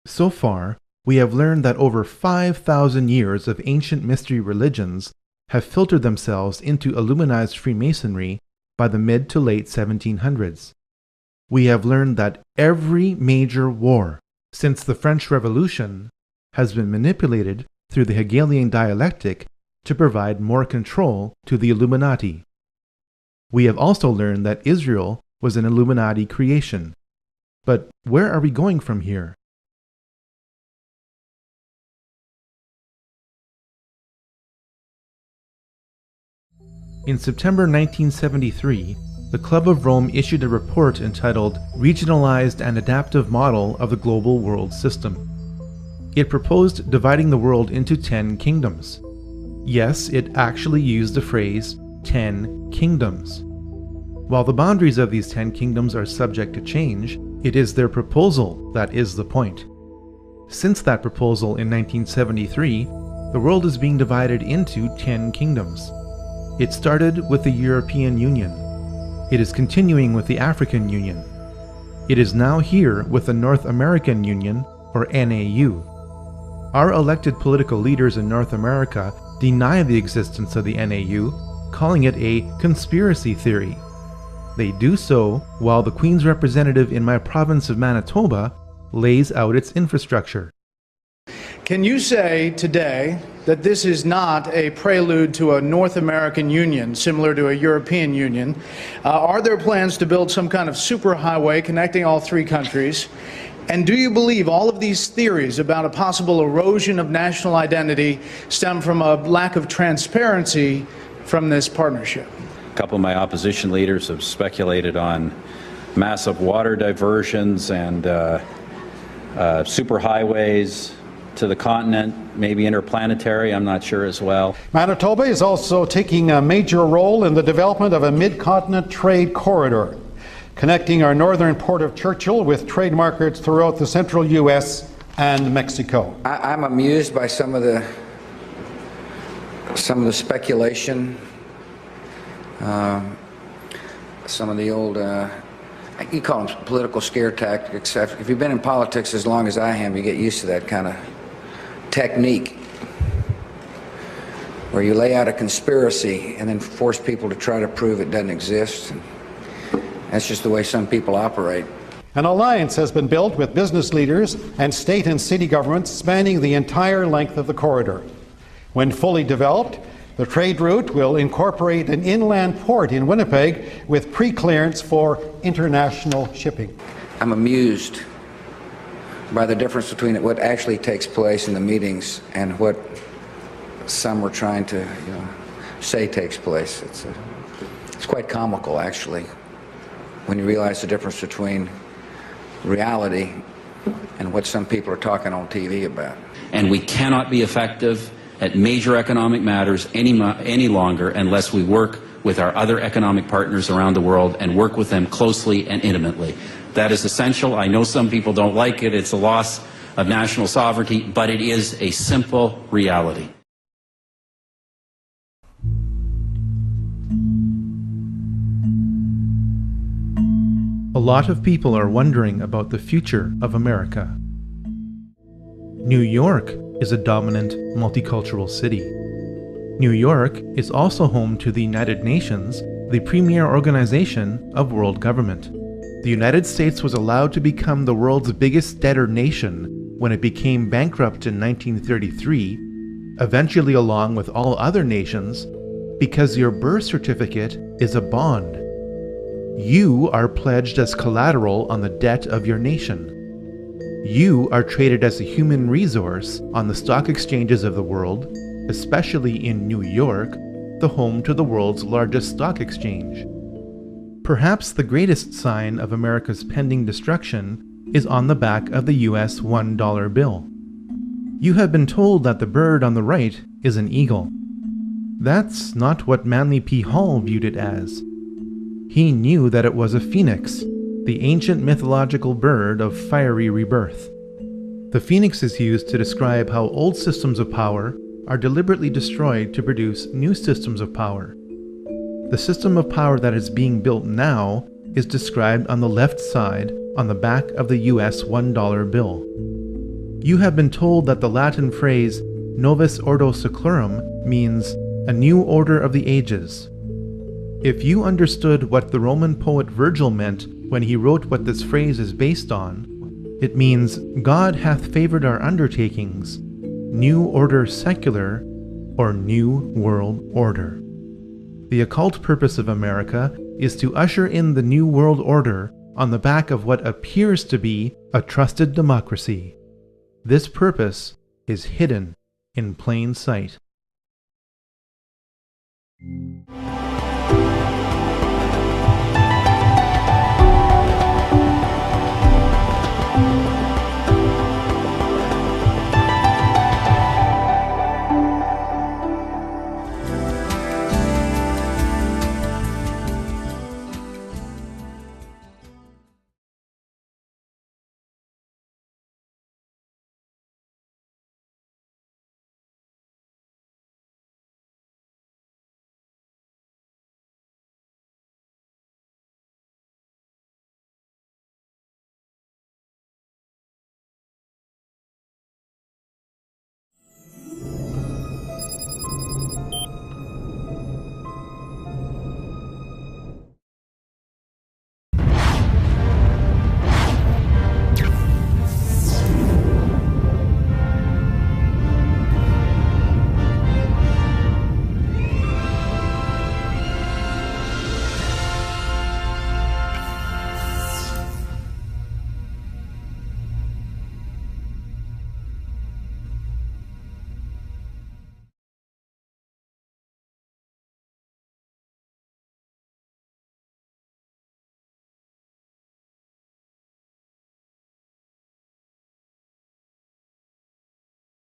So far, we have learned that over 5,000 years of ancient mystery religions have filtered themselves into Illuminized Freemasonry by the mid to late 1700s. We have learned that every major war since the French Revolution has been manipulated through the Hegelian dialectic to provide more control to the Illuminati. We have also learned that Israel was an Illuminati creation. But where are we going from here? In September 1973, the Club of Rome issued a report entitled Regionalized and Adaptive Model of the Global World System. It proposed dividing the world into 10 kingdoms. Yes, it actually used the phrase 10 kingdoms. While the boundaries of these 10 kingdoms are subject to change, it is their proposal that is the point. Since that proposal in 1973, the world is being divided into 10 kingdoms. It started with the European Union. It is continuing with the African Union. It is now here with the North American Union, or NAU. Our elected political leaders in North America deny the existence of the NAU, calling it a conspiracy theory. They do so while the Queen's representative in my province of Manitoba lays out its infrastructure. Can you say today that this is not a prelude to a North American Union similar to a European Union? Are there plans to build some kind of superhighway connecting all three countries? And do you believe all of these theories about a possible erosion of national identity stem from a lack of transparency from this partnership? A couple of my opposition leaders have speculated on massive water diversions and superhighways to the continent, maybe interplanetary, I'm not sure as well. Manitoba is also taking a major role in the development of a mid-continent trade corridor, connecting our northern port of Churchill with trade markets throughout the central U.S. and Mexico. I'm amused by some of the speculation, some of the old, you call them political scare tactics. If you've been in politics as long as I have, you get used to that kind of technique where you lay out a conspiracy and then force people to try to prove it doesn't exist. That's just the way some people operate. An alliance has been built with business leaders and state and city governments spanning the entire length of the corridor. When fully developed, the trade route will incorporate an inland port in Winnipeg with pre-clearance for international shipping. I'm amused by the difference between what actually takes place in the meetings and what some were trying to say takes place. It's quite comical, actually, when you realize the difference between reality and what some people are talking on TV about. And we cannot be effective at major economic matters any longer unless we work with our other economic partners around the world and work with them closely and intimately. That is essential. I know some people don't like it. It's a loss of national sovereignty, but it is a simple reality. A lot of people are wondering about the future of America. New York is a dominant multicultural city. New York is also home to the United Nations, the premier organization of world government. The United States was allowed to become the world's biggest debtor nation when it became bankrupt in 1933, eventually along with all other nations, because your birth certificate is a bond. You are pledged as collateral on the debt of your nation. You are traded as a human resource on the stock exchanges of the world, especially in New York, the home to the world's largest stock exchange. Perhaps the greatest sign of America's pending destruction is on the back of the US $1 bill. You have been told that the bird on the right is an eagle. That's not what Manly P. Hall viewed it as. He knew that it was a phoenix, the ancient mythological bird of fiery rebirth. The phoenix is used to describe how old systems of power are deliberately destroyed to produce new systems of power. The system of power that is being built now is described on the left side on the back of the US $1 bill. You have been told that the Latin phrase Novus Ordo Seclorum means a new order of the ages. If you understood what the Roman poet Virgil meant when he wrote what this phrase is based on, it means God hath favored our undertakings, new order secular, or new world order. The occult purpose of America is to usher in the new world order on the back of what appears to be a trusted democracy. This purpose is hidden in plain sight. Thank you.